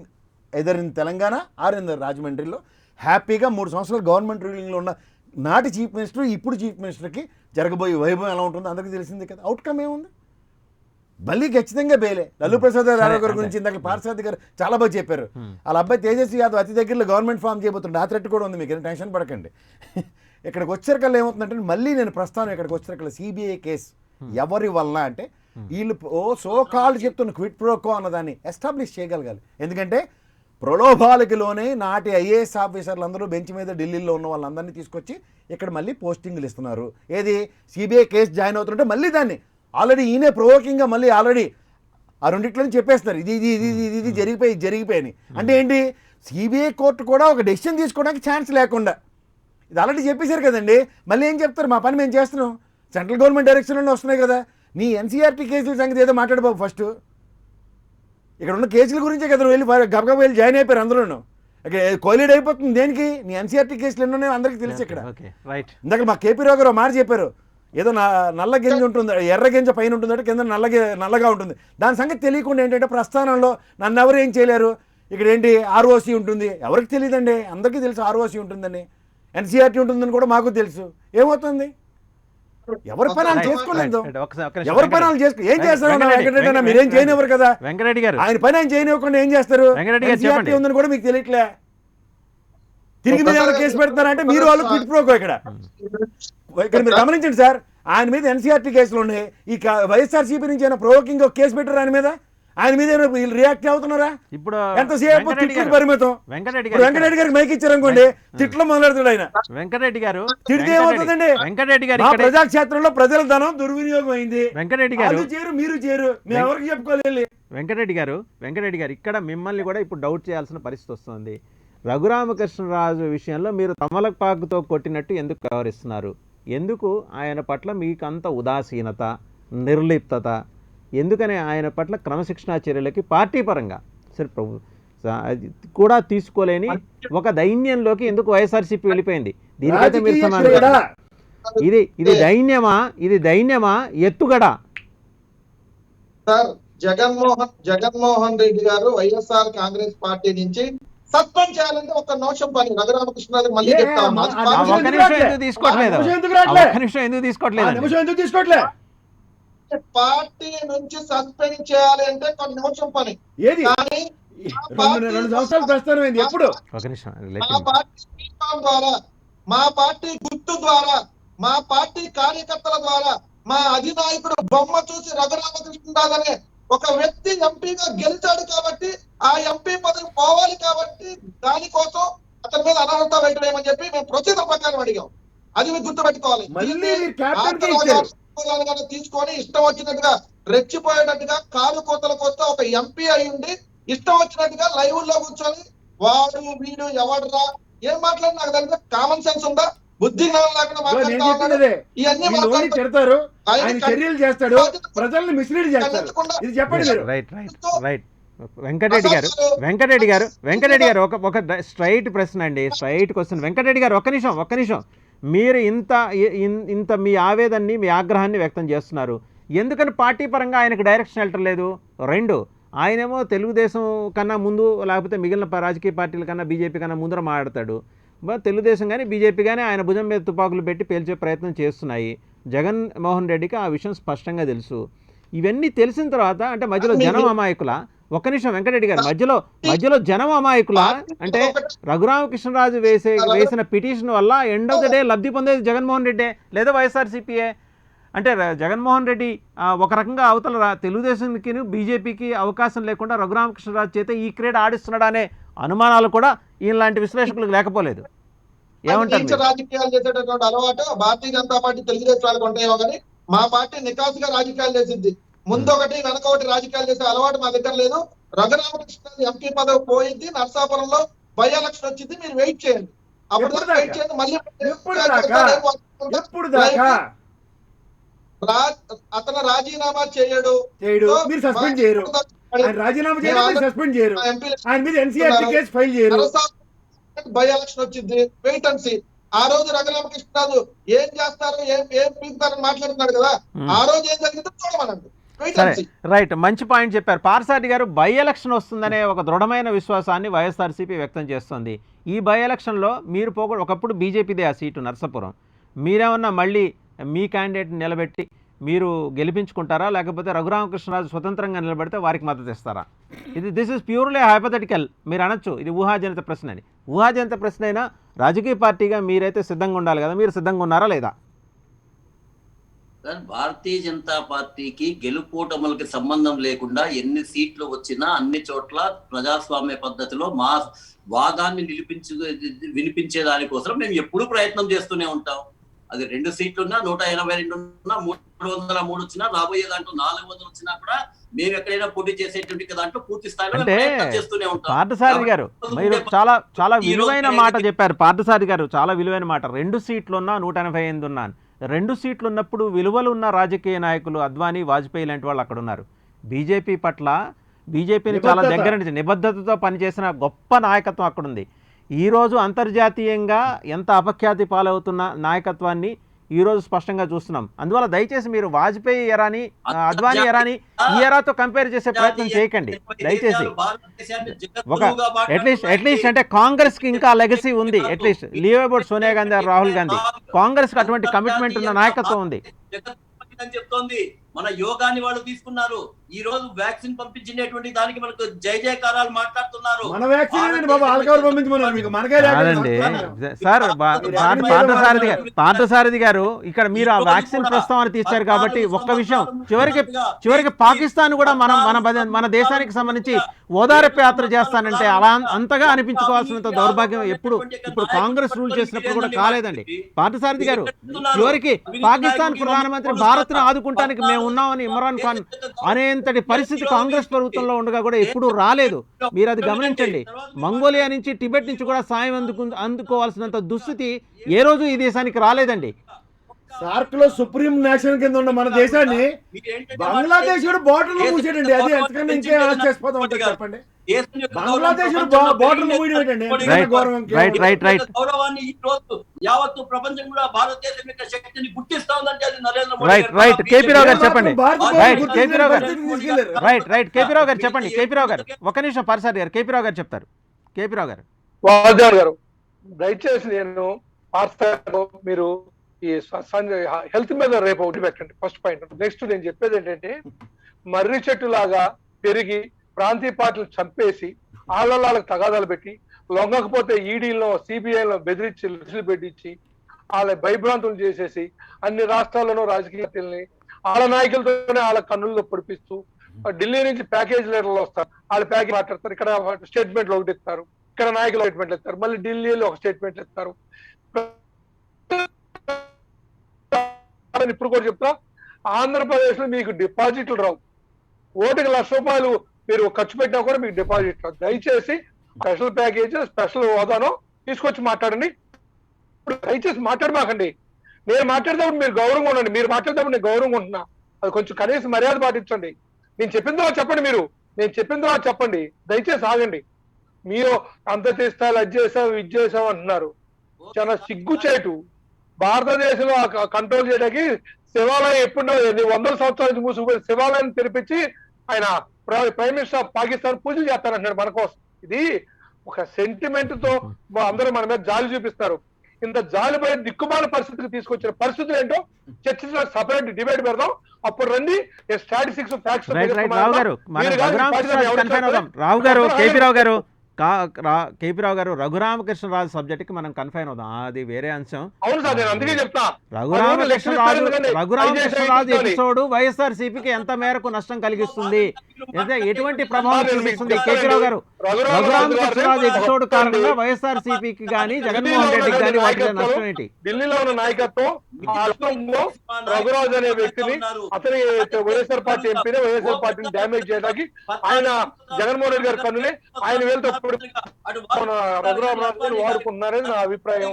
either in Telangana or in రాజమండ్రిలో హ్యాపీగా 3 సంవత్సరాలు గవర్నమెంట్ రూలింగ్లో ఉన్న నాటి చీఫ్ మినిస్టర్ ఇప్పుడు చీఫ్ మినిస్టర్కి జరగబోయే వైభవం ఎలా ఉంటుందో అందరికీ తెలిసిందే కదా. అవుట్కమ్ ఏముంది? మళ్ళీ ఖచ్చితంగా బెయిలే. లల్లూ ప్రసాద్ యాదవ్ గారి గురించి ఇందాక పార్సాద్ గారు చాలా బాగా చెప్పారు. వాళ్ళ అబ్బాయి తేజస్వి యాదవ్ అతి దగ్గరలో గవర్నమెంట్ ఫామ్ చేయబోతుండే. ఆ థ్రెట్ కూడా ఉంది, మీకు టెన్షన్ పడకండి. ఇక్కడికి వచ్చేసరికల్లా ఏమవుతుందంటే మళ్ళీ నేను ప్రస్తుతం ఇక్కడికి వచ్చేసరికల్లా సిబిఐ కేసు ఎవరి వల్ల అంటే వీళ్ళు సో కాల్డ్ చెప్తున్న క్విట్ ప్రోకో అన్నదాన్ని ఎస్టాబ్లిష్ చేయగలగాలి. ఎందుకంటే ప్రలోభాలకి లోనే నాటి ఐఏఎస్ ఆఫీసర్లు అందరూ బెంచ్ మీద ఢిల్లీలో ఉన్న వాళ్ళందరినీ తీసుకొచ్చి ఇక్కడ మళ్ళీ పోస్టింగ్లు ఇస్తున్నారు. ఏది సిబిఐ కేసు జాయిన్ అవుతుంటే మళ్ళీ దాన్ని ఆల్రెడీ ఈయనే ప్రొవోకింగ్గా మళ్ళీ ఆల్రెడీ ఆ రెండిట్లని చెప్పేస్తున్నారు. ఇది ఇది ఇది ఇది ఇది జరిగిపోయి అంటే ఏంటి? సిబిఐ కోర్టు కూడా ఒక డెసిషన్ తీసుకోవడానికి ఛాన్స్ లేకుండా ఇది ఆల్రెడీ చెప్పేశారు కదండి. మళ్ళీ ఏం చెప్తారు? మా పని మేము చేస్తున్నాం, సెంట్రల్ గవర్నమెంట్ డైరెక్షన్లోనే వస్తున్నాయి కదా. నీ ఎన్సీఆర్టీ కేసుల సంగతి ఏదో మాట్లాడు బాబు. ఫస్ట్ ఇక్కడ ఉన్న కేసుల గురించే కదా వెళ్ళి గబగబా వెళ్ళి జాయిన్ అయిపోయారు అందరూ. కోలీడ్ అయిపోతుంది దేనికి? నీ ఎన్సీఆర్టీ కేసులు ఎన్నో అందరికీ తెలుసు. ఇక్కడ ఇందాక మా కేపీ రావు గారు మాట చెప్పారు, ఏదో నల్ల గింజ ఉంటుంది, ఎర్ర గింజ పైన ఉంటుందంటే కింద నల్లగా ఉంటుంది. దాని సంగతి తెలియకుండా ఏంటంటే ప్రస్థానంలో నన్ను ఎవరు ఏం చేయలేరు. ఇక్కడ ఏంటి ఆర్ఓసీ ఉంటుంది, ఎవరికి తెలియదండి, అందరికీ తెలుసు ఆర్ఓసీ ఉంటుందని, ఎన్సీఆర్టీ ఉంటుందని కూడా మాకు తెలుసు. ఏమవుతుంది? ఎవరి పని వాళ్ళు చేసుకోలేదు. ఎవరి పని వాళ్ళు చేసుకో ఏం చేస్తారు? వెంకటరెడ్డి మీరేం చేయనివ్వరు కదా. వెంకటరెడ్డి గారు ఆయన పని ఆయన చేయనివ్వకుండా ఏం చేస్తారు? ఎన్సీఆర్టీ ఉందని కూడా మీకు తెలియట్లే. తిరిగి మీరు ఎవరు కేసు పెడతారంటే మీరు వాళ్ళు క్విట్ ప్రోకో. ఇక్కడ మీరు గమనించండి సార్, ఆయన మీద ఎన్సీఆర్టీ కేసులు ఉన్నాయి. ఈ వైఎస్ఆర్సీపీ నుంచి అయినా ప్రొవోకింగ్ ఒక కేసు పెట్టారు ఆయన మీద వీళ్ళు రియాక్ట్ అవుతున్నారా? ఇప్పుడు ఎంతసేపు తిట్లు పరిమితం. వెంకటరెడ్డి గారికి మైక్ ఇచ్చారనుకోండి, తిట్లు మొదలెడతాడు ఆయన. వెంకటరెడ్డి గారు తిడితే ఏమవుతుందండి? వెంకటరెడ్డి గారు ప్రజాక్షేత్రంలో ప్రజల ధనం దుర్వినియోగం అయింది. వెంకటరెడ్డి గారు చేరు మీరు చేరు, మేము ఎవరికి చెప్పుకోలేదు. వెంకటరెడ్డి గారు ఇక్కడ మిమ్మల్ని కూడా ఇప్పుడు డౌట్ చేయాల్సిన పరిస్థితి వస్తుంది. రఘురామకృష్ణరాజు విషయంలో మీరు తమలపాకుతో కొట్టినట్టు ఎందుకు వ్యవహరిస్తున్నారు? ఎందుకు ఆయన పట్ల మీకు అంత ఉదాసీనత, నిర్లిప్తత? ఎందుకని ఆయన పట్ల క్రమశిక్షణా చర్యలకి పార్టీ పరంగా సరే అది కూడా తీసుకోలేని ఒక దైన్యంలోకి ఎందుకు వైఎస్ఆర్సీపీ వెళ్ళిపోయింది? దీనికైతే మీరు సమాధానం చెప్పండి. ఇది దైన్యమా ఎత్తుగడ? సార్, జగన్మోహన్ రెడ్డి గారు వైఎస్ఆర్ కాంగ్రెస్ పార్టీ నుంచి సస్పెండ్ చేయాలంటే ఒక నిమిషం పని. రఘురామకృష్ణరాజు మళ్ళీ చెప్తా ఉన్నా. ఒక్క నిమిషం ఎందుకు తీసుకోవట్లేదు? ఒక్క నిమిషం ఎందుకు తీసుకోవట్లేదు? పార్టీ నుంచి సస్పెండ్ చేయాలి అంటే కొన్ని నిమిషం పని. ఏది కానీ 2 సంవత్సరాలు ప్రస్థానం అయింది. ఎప్పుడు ఒక నిమిషం మా పార్టీ స్పీకర్ ద్వారా, మా పార్టీ గుర్తు ద్వారా, మా పార్టీ కార్యకర్తల ద్వారా, మా అధినాయకుడు బొమ్మ చూసి రఘురామకృష్ణరాజు అనే ఒక వ్యక్తి ఎంపీగా గెలిచాడు కాబట్టి ఆ ఎంపీ పదవి పోవాలి కాబట్టి దానికోసం అతని మీద అనర్హత వేయడం ఏమని చెప్పి మేము ప్రొసీజర్ ప్రకారం అడిగాం. అది మీరు గుర్తుపెట్టుకోవాలి. మళ్ళీ దీన్ని మీరు క్యాప్టెన్ కి ఇచ్చారు. ఆంధ్రరాజు తీసుకొని ఇష్టం వచ్చినట్టుగా రెచ్చిపోయేటట్టుగా కారు కోతలకు వస్తే ఒక ఎంపీ అయి ఉండి ఇష్టం వచ్చినట్టుగా లైవ్ లో కూర్చొని వాడు వీడు ఎవడరా ఏం మాట్లాడి నాకు దగ్గర కామన్ సెన్స్ ఉందా? బుద్ధి జ్ఞానం లేకుండా నేను చెప్పినదే ఇవన్నీ వీళ్ళు తిడతారు, ఆయన చర్యలు చేస్తాడు, ప్రజల్ని మిస్లీడ్ చేస్తాడు. ఇది చెప్పండి మీరు. రైట్ వెంకటరెడ్డి గారు ఒక స్ట్రైట్ ప్రశ్న అండి, స్ట్రైట్ క్వశ్చన్. వెంకటరెడ్డి గారు ఒక్క నిమిషం. మీరు ఇంత మీ ఆవేదనని, మీ ఆగ్రహాన్ని వ్యక్తం చేస్తున్నారు. ఎందుకని పార్టీ పరంగా ఆయనకు డైరెక్షన్ వెళ్ళటం లేదు? 2, ఆయనేమో తెలుగుదేశం కన్నా ముందు, లేకపోతే మిగిలిన రాజకీయ పార్టీల కన్నా బీజేపీ కన్నా ముందర మాట్లాడతాడు. తెలుగుదేశం కానీ బీజేపీ కానీ ఆయన భుజం మీద తుపాకులు పెట్టి పేల్చే ప్రయత్నం చేస్తున్నాయి. జగన్మోహన్ రెడ్డికి ఆ విషయం స్పష్టంగా తెలుసు. ఇవన్నీ తెలిసిన తర్వాత అంటే మధ్యలో జనం అమాయకుల? ఒక్క నిమిషం వెంకటరెడ్డి గారు, మధ్యలో జనం అమాయకుల? అంటే రఘురామకృష్ణరాజు వేసిన పిటిషన్ వల్ల ఎండ్ ఆఫ్ ద డే లబ్ధి పొందేది జగన్మోహన్ రెడ్డే లేదా వైఎస్ఆర్సీపీఏ? అంటే జగన్మోహన్ రెడ్డి ఒక రకంగా అవతల తెలుగుదేశంకి బీజేపీకి అవకాశం లేకుండా రఘురామకృష్ణరాజు చేత ఈ క్రీడ ఆడిస్తున్నాడు అనే అనుమానాలు కూడా ఇలాంటి విశ్లేషకులకు లేకపోలేదు. ఏమంటారు? రాజకీయాలు చేసేటటువంటి అలవాటు భారతీయ జనతా పార్టీ తెలుగుదేశం వాళ్ళకి ఉంటాయేమో కానీ మా పార్టీ నికాసుగా రాజకీయాలు చేసింది. ముందొకటి వెనకొకటి రాజకీయాలు చేసే అలవాటు మా దగ్గర లేదు. రఘురామకృష్ణ ఎంపీ పదవి పోయింది, నర్సాపురంలో బై ఎలక్షన్ వచ్చింది. మీరు వెయిట్ చేయండి, అప్పుడు వెయిట్ చేయండి. మళ్ళీ అతను రాజీనామా చేయడు, మీరు సస్పెండ్ చేయరు. రాజీనామా చేయరు, సస్పెండ్ చేయరు. ఆయన మీద ఎన్సీఆర్టీ కేసు ఫైల్ చేయరు. బై ఎలక్షన్ వచ్చింది, వెయిట్ అండ్ సీ. ఆ రోజు రఘురామకృష్ణరాజు ఏం చేస్తారు, ఏం పీకుతారని మాట్లాడుతున్నాడు కదా, ఆ రోజు ఏం జరిగిందో చూడమనండి. రైట్, మంచి పాయింట్ చెప్పారు పార్సాటి గారు. బై ఎలక్షన్ వస్తుందనే ఒక దృఢమైన విశ్వాసాన్ని వైఎస్ఆర్సీపీ వ్యక్తం చేస్తుంది. ఈ బై ఎలక్షన్లో మీరు ఒకప్పుడు బీజేపీదే ఆ సీటు నర్సాపురం, మీరేమన్నా మళ్ళీ మీ క్యాండిడేట్ని నిలబెట్టి మీరు గెలిపించుకుంటారా, లేకపోతే రఘురామకృష్ణరాజు స్వతంత్రంగా నిలబడితే వారికి మద్దతు ఇస్తారా? This is purely hypothetical. మీరు అనొచ్చు ఇది ఊహాజనిత ప్రశ్న అని. ఊహాజనిత ప్రశ్న అయినా రాజకీయ పార్టీగా మీరైతే సిద్ధంగా ఉండాలి కదా, మీరు సిద్ధంగా ఉన్నారా లేదా? భారతీయ జనతా పార్టీకి గెలుపోటములకి సంబంధం లేకుండా ఎన్ని సీట్లు వచ్చినా అన్ని చోట్ల ప్రజాస్వామ్య పద్ధతిలో మా వాదాన్ని వినిపించే దానికోసం మేము ఎప్పుడూ ప్రయత్నం చేస్తూనే ఉంటాం. అది 2 సీట్లున్నా, 182 ఉన్నా, 303 వచ్చినా, రాబోయే దాంట్లో 400 వచ్చినా కూడా మేము ఎక్కడైనా పోటీ చేసేటువంటి దాంట్లో పూర్తి స్థాయిలో చేస్తూనే ఉంటాం. పార్థసారథి గారు మీరు చాలా విలువైన మాట చెప్పారు. పార్థసారథి గారు చాలా విలువైన మాట. 2 సీట్లున్నా, 185 ఉన్నాను. 2 సీట్లు ఉన్నప్పుడు విలువలు ఉన్న రాజకీయ నాయకులు అద్వానీ, వాజ్పేయి లాంటి వాళ్ళు అక్కడ ఉన్నారు. బీజేపీని చాలా దగ్గర నుంచి నిబద్ధతతో పనిచేసిన గొప్ప నాయకత్వం అక్కడ ఉంది. ఈరోజు అంతర్జాతీయంగా ఎంత అపఖ్యాతి పాలవుతున్న నాయకత్వాన్ని ఈరోజు స్పష్టంగా చూస్తున్నాం. అందువల్ల దయచేసి మీరు వాజ్పేయి ఎరాని, అద్వానీ ఎరాని ఈ ఎరాతో కంపేర్ చేసే ప్రయత్నం చేయకండి దయచేసి. ఒక అట్లీస్ట్ అంటే కాంగ్రెస్కి ఇంకా లెగసీ ఉంది. At least leave about Sonia Gandhi, Rahul Gandhi. కాంగ్రెస్కి అటువంటి కమిట్మెంట్ ఉన్న నాయకత్వం ఉంది. చెప్తోంది మన యోగాన్ని వాళ్ళు తీసుకున్నారు. ఈ రోజు వ్యాక్సిన్ పంపించినటువంటి దానికి మనకు జై జయకారాలు మాట్లాడుతున్నారు. సార్ పార్థసారథి గారు ఇక్కడ మీరు ఆ వ్యాక్సిన్ ప్రస్తావన తీశారు కాబట్టి ఒక్క విషయం, చివరికి పాకిస్తాన్ కూడా మన దేశానికి సంబంధించి ఓదార్పు యాత్ర చేస్తానంటే అలా అంతగా అనిపించుకోవాల్సినంత దౌర్భాగ్యం ఇప్పుడు కాంగ్రెస్ రూల్ చేసినప్పుడు కూడా కాలేదండి. పార్థసారథి గారు చివరికి పాకిస్తాన్ ప్రధానమంత్రి భారత్ ను ఆదుకుంటానికి మేము ఉన్నామని ఇమ్రాన్ ఖాన్ అనేంతటి పరిస్థితి కాంగ్రెస్ ప్రభుత్వంలో ఉండగా కూడా ఎప్పుడూ రాలేదు. మీరు అది గమనించండి. మంగోలియా నుంచి, టిబెట్ నుంచి కూడా సాయం అందుకోవాల్సినంత దుస్థితి ఏ రోజు ఈ దేశానికి రాలేదండి. సార్క్ లో సుప్రీం నేషన్ కింద ఉన్న మన దేశాన్ని బంగ్లాదేశ్ బార్డర్ లో మూసేటండి. అది ఎంతకన్నా ఇంకే ఆశ్చర్యపోతాం అంటే చెప్పండి. దేశం యొక్క బంగ్లాదేశ్ గౌరవం బోర్డర్ మూయడం ఏంటండి? Right, గౌరవం right, కేవలం. right, right. గౌరవాన్ని ఈ రోజు యావత్తు ప్రపంచం కూడా భారతదేశం యొక్క శక్తిని గుర్తిస్తా ఉందంటే అది నరేంద్ర మోడీ రైట్ గారి రైట్ ప్రభావం. కేపీ రావు గారు చెప్పండి భారత రైట్ గౌరవం కేపీ రావు గారు తీసుకెళ్లారు. రైట్ కేపీ రావు గారు చెప్పండి కేపీ రావు గారు ఒక్క నిమిషం పార్సారి గారు కేపీ రావు గారు చెప్తారు కేపీ రావు గారు వాజార్ గారు దయచేసి నేను పార్సల్ మీరు ఈ హెల్త్ మీద రేపు ఒకటి పెట్టండి ఫస్ట్ పాయింట్. నెక్స్ట్ నేను చెప్పేది ఏంటంటే మర్రి చెట్టు లాగా పెరిగి ప్రాంతీయ పార్టీలు చంపేసి వాళ్ళకి తగాదాలు పెట్టి లొంగకపోతే ఈడీలో సిబిఐలో బెదిరించి లిస్టులు పెట్టించి వాళ్ళ భయభ్రాంతులు చేసేసి అన్ని రాష్ట్రాల్లోనూ రాజకీయ పార్టీలని వాళ్ళ నాయకులతోనే వాళ్ళ కన్నుల్లో పొడిపిస్తూ ఢిల్లీ నుంచి ప్యాకేజ్ లీడర్లు వస్తారు, వాళ్ళ ప్యాకేజ్ మాట్లాడతారు, ఇక్కడ స్టేట్మెంట్లు ఒకటి ఇస్తారు, ఇక్కడ నాయకులు స్టేట్మెంట్లు ఇస్తారు, మళ్ళీ ఢిల్లీలో ఒక స్టేట్మెంట్లు ఇస్తారు. ఇప్పుడు కూడా చెప్తా, ఆంధ్రప్రదేశ్ లో మీకు డిపాజిట్లు రావు. ఓటుకి ₹1,00,000 మీరు ఖర్చు పెట్టినా కూడా మీకు డిపాజిట్ రావు. దయచేసి స్పెషల్ ప్యాకేజ్ స్పెషల్ హోదాను తీసుకొచ్చి మాట్లాడండి. ఇప్పుడు దయచేసి మాట్లాడమాకండి. నేను మాట్లాడేటప్పుడు మీరు గౌరవంగా ఉండండి, మీరు మాట్లాడేటప్పుడు నేను గౌరవంగా ఉంటున్నా. అది కొంచెం కనీసం మర్యాద పాటించండి. నేను చెప్పిన తర్వాత చెప్పండి, నేను చెప్పిన తర్వాత చెప్పండి, దయచేసి ఆగండి. మీరు అంత చేస్తారు అది చేసావు ఇది చేసావు అంటున్నారు. చాలా సిగ్గుచేటు. భారతదేశంలో కంట్రోల్ చేయడానికి శివాలయం ఎప్పుడో 100 సంవత్సరాల నుంచి మూసుకుపోయి శివాలయం తెరిపించి ఆయన ప్రైమ్ మినిస్టర్ ఆఫ్ పాకిస్తాన్ పూజలు చేస్తారంటున్నాడు మన కోసం. ఇది ఒక సెంటిమెంట్ తో అందరూ మన మీద జాలి చూపిస్తారు. ఇంత జాలిపై దిక్కుమాల పరిస్థితికి తీసుకొచ్చిన పరిస్థితులు ఏంటో చర్చించిన సపరేట్ డిబేట్ పెడదాం. అప్పుడు రండి స్టాటిస్టిక్స్ ఫ్యాక్ట్స్. రావు గారు మనం రఘురామకృష్ణరాజు కన్ఫైన్ అవుదాం. రావు గారు కేపీ రావు గారు కేపీ రావు గారు రఘురామకృష్ణరాజు సబ్జెక్ట్ కి మనం కన్ఫైన్ అవుదాం, అది వేరే అంశం. అవును సార్, నేను అందుకే చెప్తా. రఘురామకృష్ణరాజు ఎపిసోడ్ వైఎస్ఆర్ సిపికి ఎంత మేరకు నష్టం కలిగిస్తుంది, ఎటువంటి ప్రభావం చూపిస్తుంది? కేపీ రావు గారు రఘురామకృష్ణరాజు ఎపిసోడ్ కారణంగా వైఎస్ఆర్ సిపికి గానీ జగన్మోహన్ రెడ్డికి గానీ వాటి నష్టం ఏంటి? ఢిల్లీలో ఉన్న నాయకత్వం రఘురాజు అనే వ్యక్తిని అతని వైఎస్ఆర్ పార్టీ ఎంపీని వైఎస్ఆర్ పార్టీని డ్యామేజ్ చేయడానికి ఆయన జగన్మోహన్ రెడ్డి గారి కన్నుని ఆయన వేలతో రఘురామరాజు వాడుకుంటున్నారని నా అభిప్రాయం.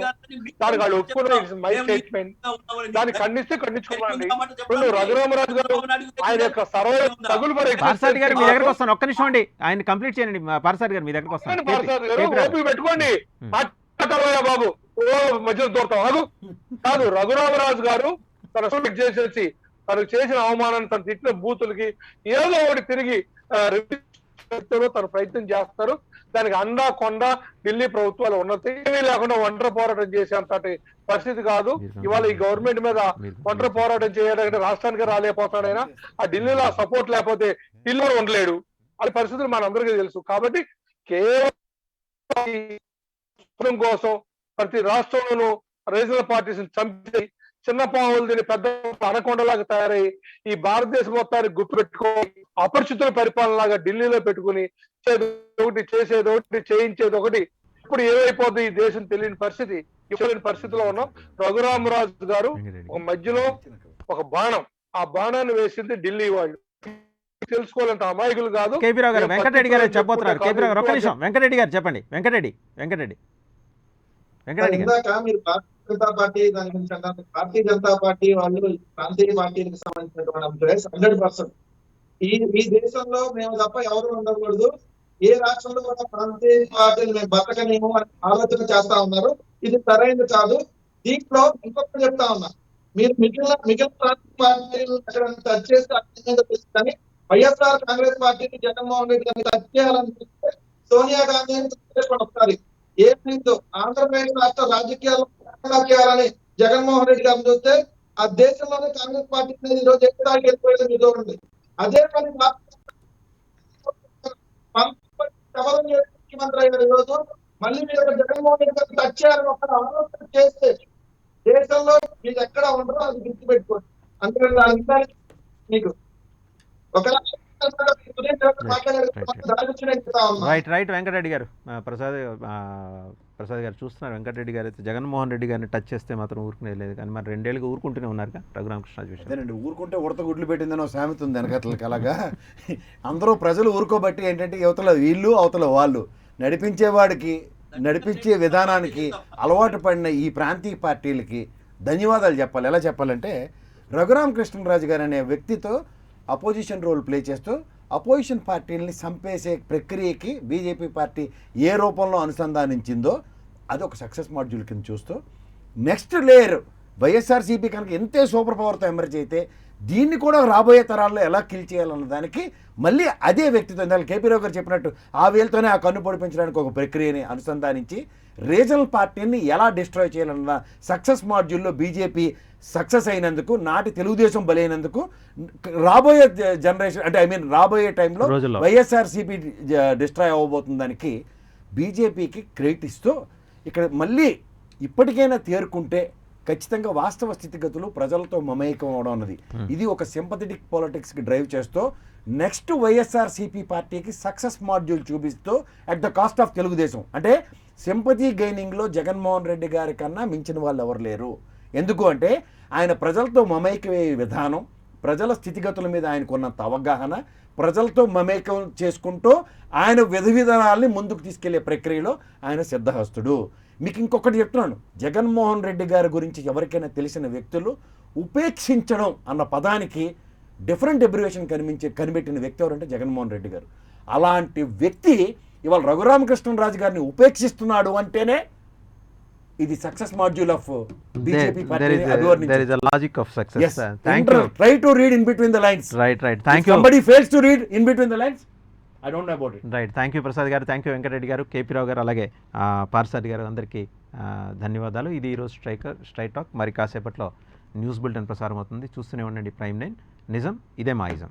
దానికి వాళ్ళు ఒప్పుకున్న మై స్టేట్మెంట్. దాన్ని ఖండిస్తే ఖండించుకోమండి. రఘురామరాజు గారు ఆయన యొక్క సర్వే తగులు పార్సాటి గారు మీ దగ్గరకు వస్తాను, ఒక్క నిమిషం అండి, ఆయన కంప్లీట్ చేయండి. పార్సాటి గారు మీ దగ్గరకు వస్తాను. ఓపిక పెట్టుకోండి, మాట్లాడతారా బాబు? ఓ మధ్యలో దూరతాం అదు కాదు. రఘురామరాజు గారు తన చేసేసి తనకు చేసిన అవమానాన్ని, తను తిట్టిన బూతులకి ఏదో ఒకటి తిరిగి తన ప్రయత్నం చేస్తారు. దానికి అండా కొండ ఢిల్లీ ప్రభుత్వాలు ఉన్నది ఏమీ లేకుండా ఒంటరి పోరాటం చేసేంతటి పరిస్థితి కాదు. ఇవాళ ఈ గవర్నమెంట్ మీద ఒంటరి పోరాటం చేయడానికి రాష్ట్రానికి రాలేకపోతాడైనా ఆ ఢిల్లీలో సపోర్ట్ లేకపోతే ఢిల్లీలో ఉండలేడు. వాళ్ళ పరిస్థితులు మనందరికీ తెలుసు. కాబట్టి కేవలం కోసం ప్రతి రాష్ట్రంలోనూ రీజనల్ పార్టీస్ చంపి చిన్న పావులు దీన్ని పెద్ద అనకొండలాగా తయారై ఈ భారతదేశం మొత్తాన్ని గుర్తు పెట్టుకొని అపరిచితుల పరిపాలనలాగా ఢిల్లీలో పెట్టుకుని ఒకటి చేసేది ఒకటి చేయించేది ఒకటి. ఇప్పుడు ఏమైపోతుంది ఈ దేశం తెలియని పరిస్థితి. తెలియని పరిస్థితిలో ఉన్నాం. రఘురామరాజు గారు ఒక మధ్యలో ఒక బాణం, ఆ బాణాన్ని వేసింది ఢిల్లీ వాళ్ళు. తెలుసుకోవాలంటే అమాయకులు కాదు. కేపీ రావు గారు వెంకటరెడ్డి గారు చెప్పబోతున్నారు. కేపీ రావు గారు ఒక్క నిమిషం, వెంకటరెడ్డి గారు చెప్పండి. వెంకటరెడ్డి ఇందాక మీరు భారతీయ జనతా పార్టీ దాని గురించి అన్నారు. భారతీయ జనతా పార్టీ వాళ్ళు ప్రాంతీయ పార్టీలకు సంబంధించినటువంటి 100%. ఈ దేశంలో మేము తప్ప ఎవరు ఉండకూడదు, ఏ రాష్ట్రంలో కూడా ప్రాంతీయ పార్టీలు మేము బతకనేమో అని ఆలోచన చేస్తా ఉన్నారు. ఇది సరైనది కాదు. దీంట్లో ఇంకొకటి చెప్తా ఉన్నా, మీరు మిగిలిన ప్రాంతీయ పార్టీలు ఎక్కడైనా టచ్ చేస్తే అర్థంగా తెలుస్తుందని వైఎస్ఆర్ కాంగ్రెస్ పార్టీని జగన్మోహన్ రెడ్డి గారిని టచ్ చేయాలనుకుంటే సోనియా గాంధీని ఒకసారి ఏమైందో ఆంధ్రప్రదేశ్ రాష్ట్ర రాజకీయాలు చేయాలని జగన్మోహన్ రెడ్డి గారిని చూస్తే ఆ దేశంలోనే కాంగ్రెస్ పార్టీ ఈ రోజు ఎక్కడానికి వెళ్ళిపోయేది మీ చూడండి. అదే పని ముఖ్యమంత్రి అయ్యారు. ఈరోజు మళ్ళీ మీరు జగన్మోహన్ రెడ్డి గారిని టచ్ చేయాలని ఒక ఆలోచన చేస్తే దేశంలో మీరు ఎక్కడ ఉండరో అది గుర్తుపెట్టుకోండి. అందుకని మీకు ఒక రైట్ వెంకటరెడ్డి గారు, ప్రసాద్ గారు చూస్తున్నారు. వెంకటరెడ్డి గారు అయితే జగన్మోహన్ రెడ్డి గారిని టచ్ చేస్తే మాత్రం ఊరుకునే లేదు, కానీ మరి 2 ఏళ్ళుగా ఊరుకుంటూనే ఉన్నారు రఘురామకృష్ణరాజు విషయం. అదేనండి, ఊరుకుంటే ఉడత గుడ్లు పెట్టిందని ఒక సామెత ఉంది వెనకట్లకి. అలాగా అందరూ ప్రజలు ఊరుకోబట్టి ఏంటంటే యువతల వీళ్ళు అవతల వాళ్ళు నడిపించేవాడికి నడిపించే విధానానికి అలవాటు పడిన ఈ ప్రాంతీయ పార్టీలకి ధన్యవాదాలు చెప్పాలి. ఎలా చెప్పాలంటే రఘురామకృష్ణరాజు గారు అనే వ్యక్తితో అపోజిషన్ రోల్ ప్లే చేస్తూ అపోజిషన్ పార్టీలని చంపేసే ప్రక్రియకి బీజేపీ పార్టీ ఏ రూపంలో అనుసంధానించిందో అది ఒక సక్సెస్ మాడ్యూల్ కింద చూస్తూ నెక్స్ట్ లేయర్ వైఎస్ఆర్సీపీ కనుక ఎంతే సూపర్ పవర్తో ఎమర్జ్ అయితే దీన్ని కూడా రాబోయే తరాల్లో ఎలా కిల్ చేయాలన్న దానికి మళ్ళీ అదే వ్యక్తితో ఇందాక కేపీ రావు గారు చెప్పినట్టు ఆ వేలతోనే ఆ కన్ను పొడిపించడానికి ఒక ప్రక్రియని అనుసంధానించి రీజనల్ పార్టీని ఎలా డిస్ట్రాయ్ చేయాలన్న సక్సెస్ మాడ్యూల్లో బీజేపీ సక్సెస్ అయినందుకు నాటి తెలుగుదేశం బలైనందుకు రాబోయే జనరేషన్ అంటే రాబోయే టైంలో రోజుల్లో. వైఎస్ఆర్సీపీ డిస్ట్రాయ్ అవ్వబోతున్న దానికి బీజేపీకి క్రెడిట్ ఇస్తూ ఇక్కడ మళ్ళీ ఇప్పటికైనా తేరుకుంటే ఖచ్చితంగా వాస్తవ స్థితిగతులు ప్రజలతో మమేకం అవడం అన్నది ఇది ఒక సింపథెటిక్ పాలిటిక్స్కి డ్రైవ్ చేస్తూ నెక్స్ట్ వైఎస్ఆర్సీపీ పార్టీకి సక్సెస్ మాడ్యూల్ చూపిస్తూ at the cost of Telugu Desam అంటే సింపథీ గెయినింగ్లో జగన్మోహన్ రెడ్డి గారి కన్నా మించిన వాళ్ళు ఎవరు లేరు. ఎందుకు అంటే ఆయన ప్రజలతో మమేకమయ్యే విధానం, ప్రజల స్థితిగతుల మీద ఆయనకున్నంత అవగాహన, ప్రజలతో మమేకం చేసుకుంటూ ఆయన విధానాల్ని ముందుకు తీసుకెళ్లే ప్రక్రియలో ఆయన సిద్ధహస్తుడు. మీకు ఇంకొకటి చెప్తున్నాను, జగన్మోహన్ రెడ్డి గారి గురించి ఎవరికైనా తెలిసిన వ్యక్తులు ఉపేక్షించడం అన్న పదానికి డిఫరెంట్ ఎబ్రివేషన్ కనిపెట్టిన వ్యక్తి ఎవరంటే జగన్మోహన్ రెడ్డి గారు. అలాంటి వ్యక్తి ఇవాళ రఘురామకృష్ణరాజు గారిని ఉపేక్షిస్తున్నాడు అంటేనే ఇది సక్సెస్ మాడ్యూల్ ఆఫ్ బీజేపీ పార్టీని there is a logic of success. Yes. Thank you. Try to read in between the lines. Right. Thank If you. somebody fails to read in between the lines, I don't know about it. Right. Thank you Prasad గారు, thank you Venkatareddy గారు, KP Rao గారు, అలాగే పార్సాది గారు, అందరికీ ధన్యవాదాలు. ఇది ఈరోజు straight talk. మరి కాసేపట్లో న్యూస్ బులెటిన్ ప్రసారం అవుతుంది. చూస్తూనే ఉండండి ప్రైమ్ 9 నిజం ఇదే మా ఇజం.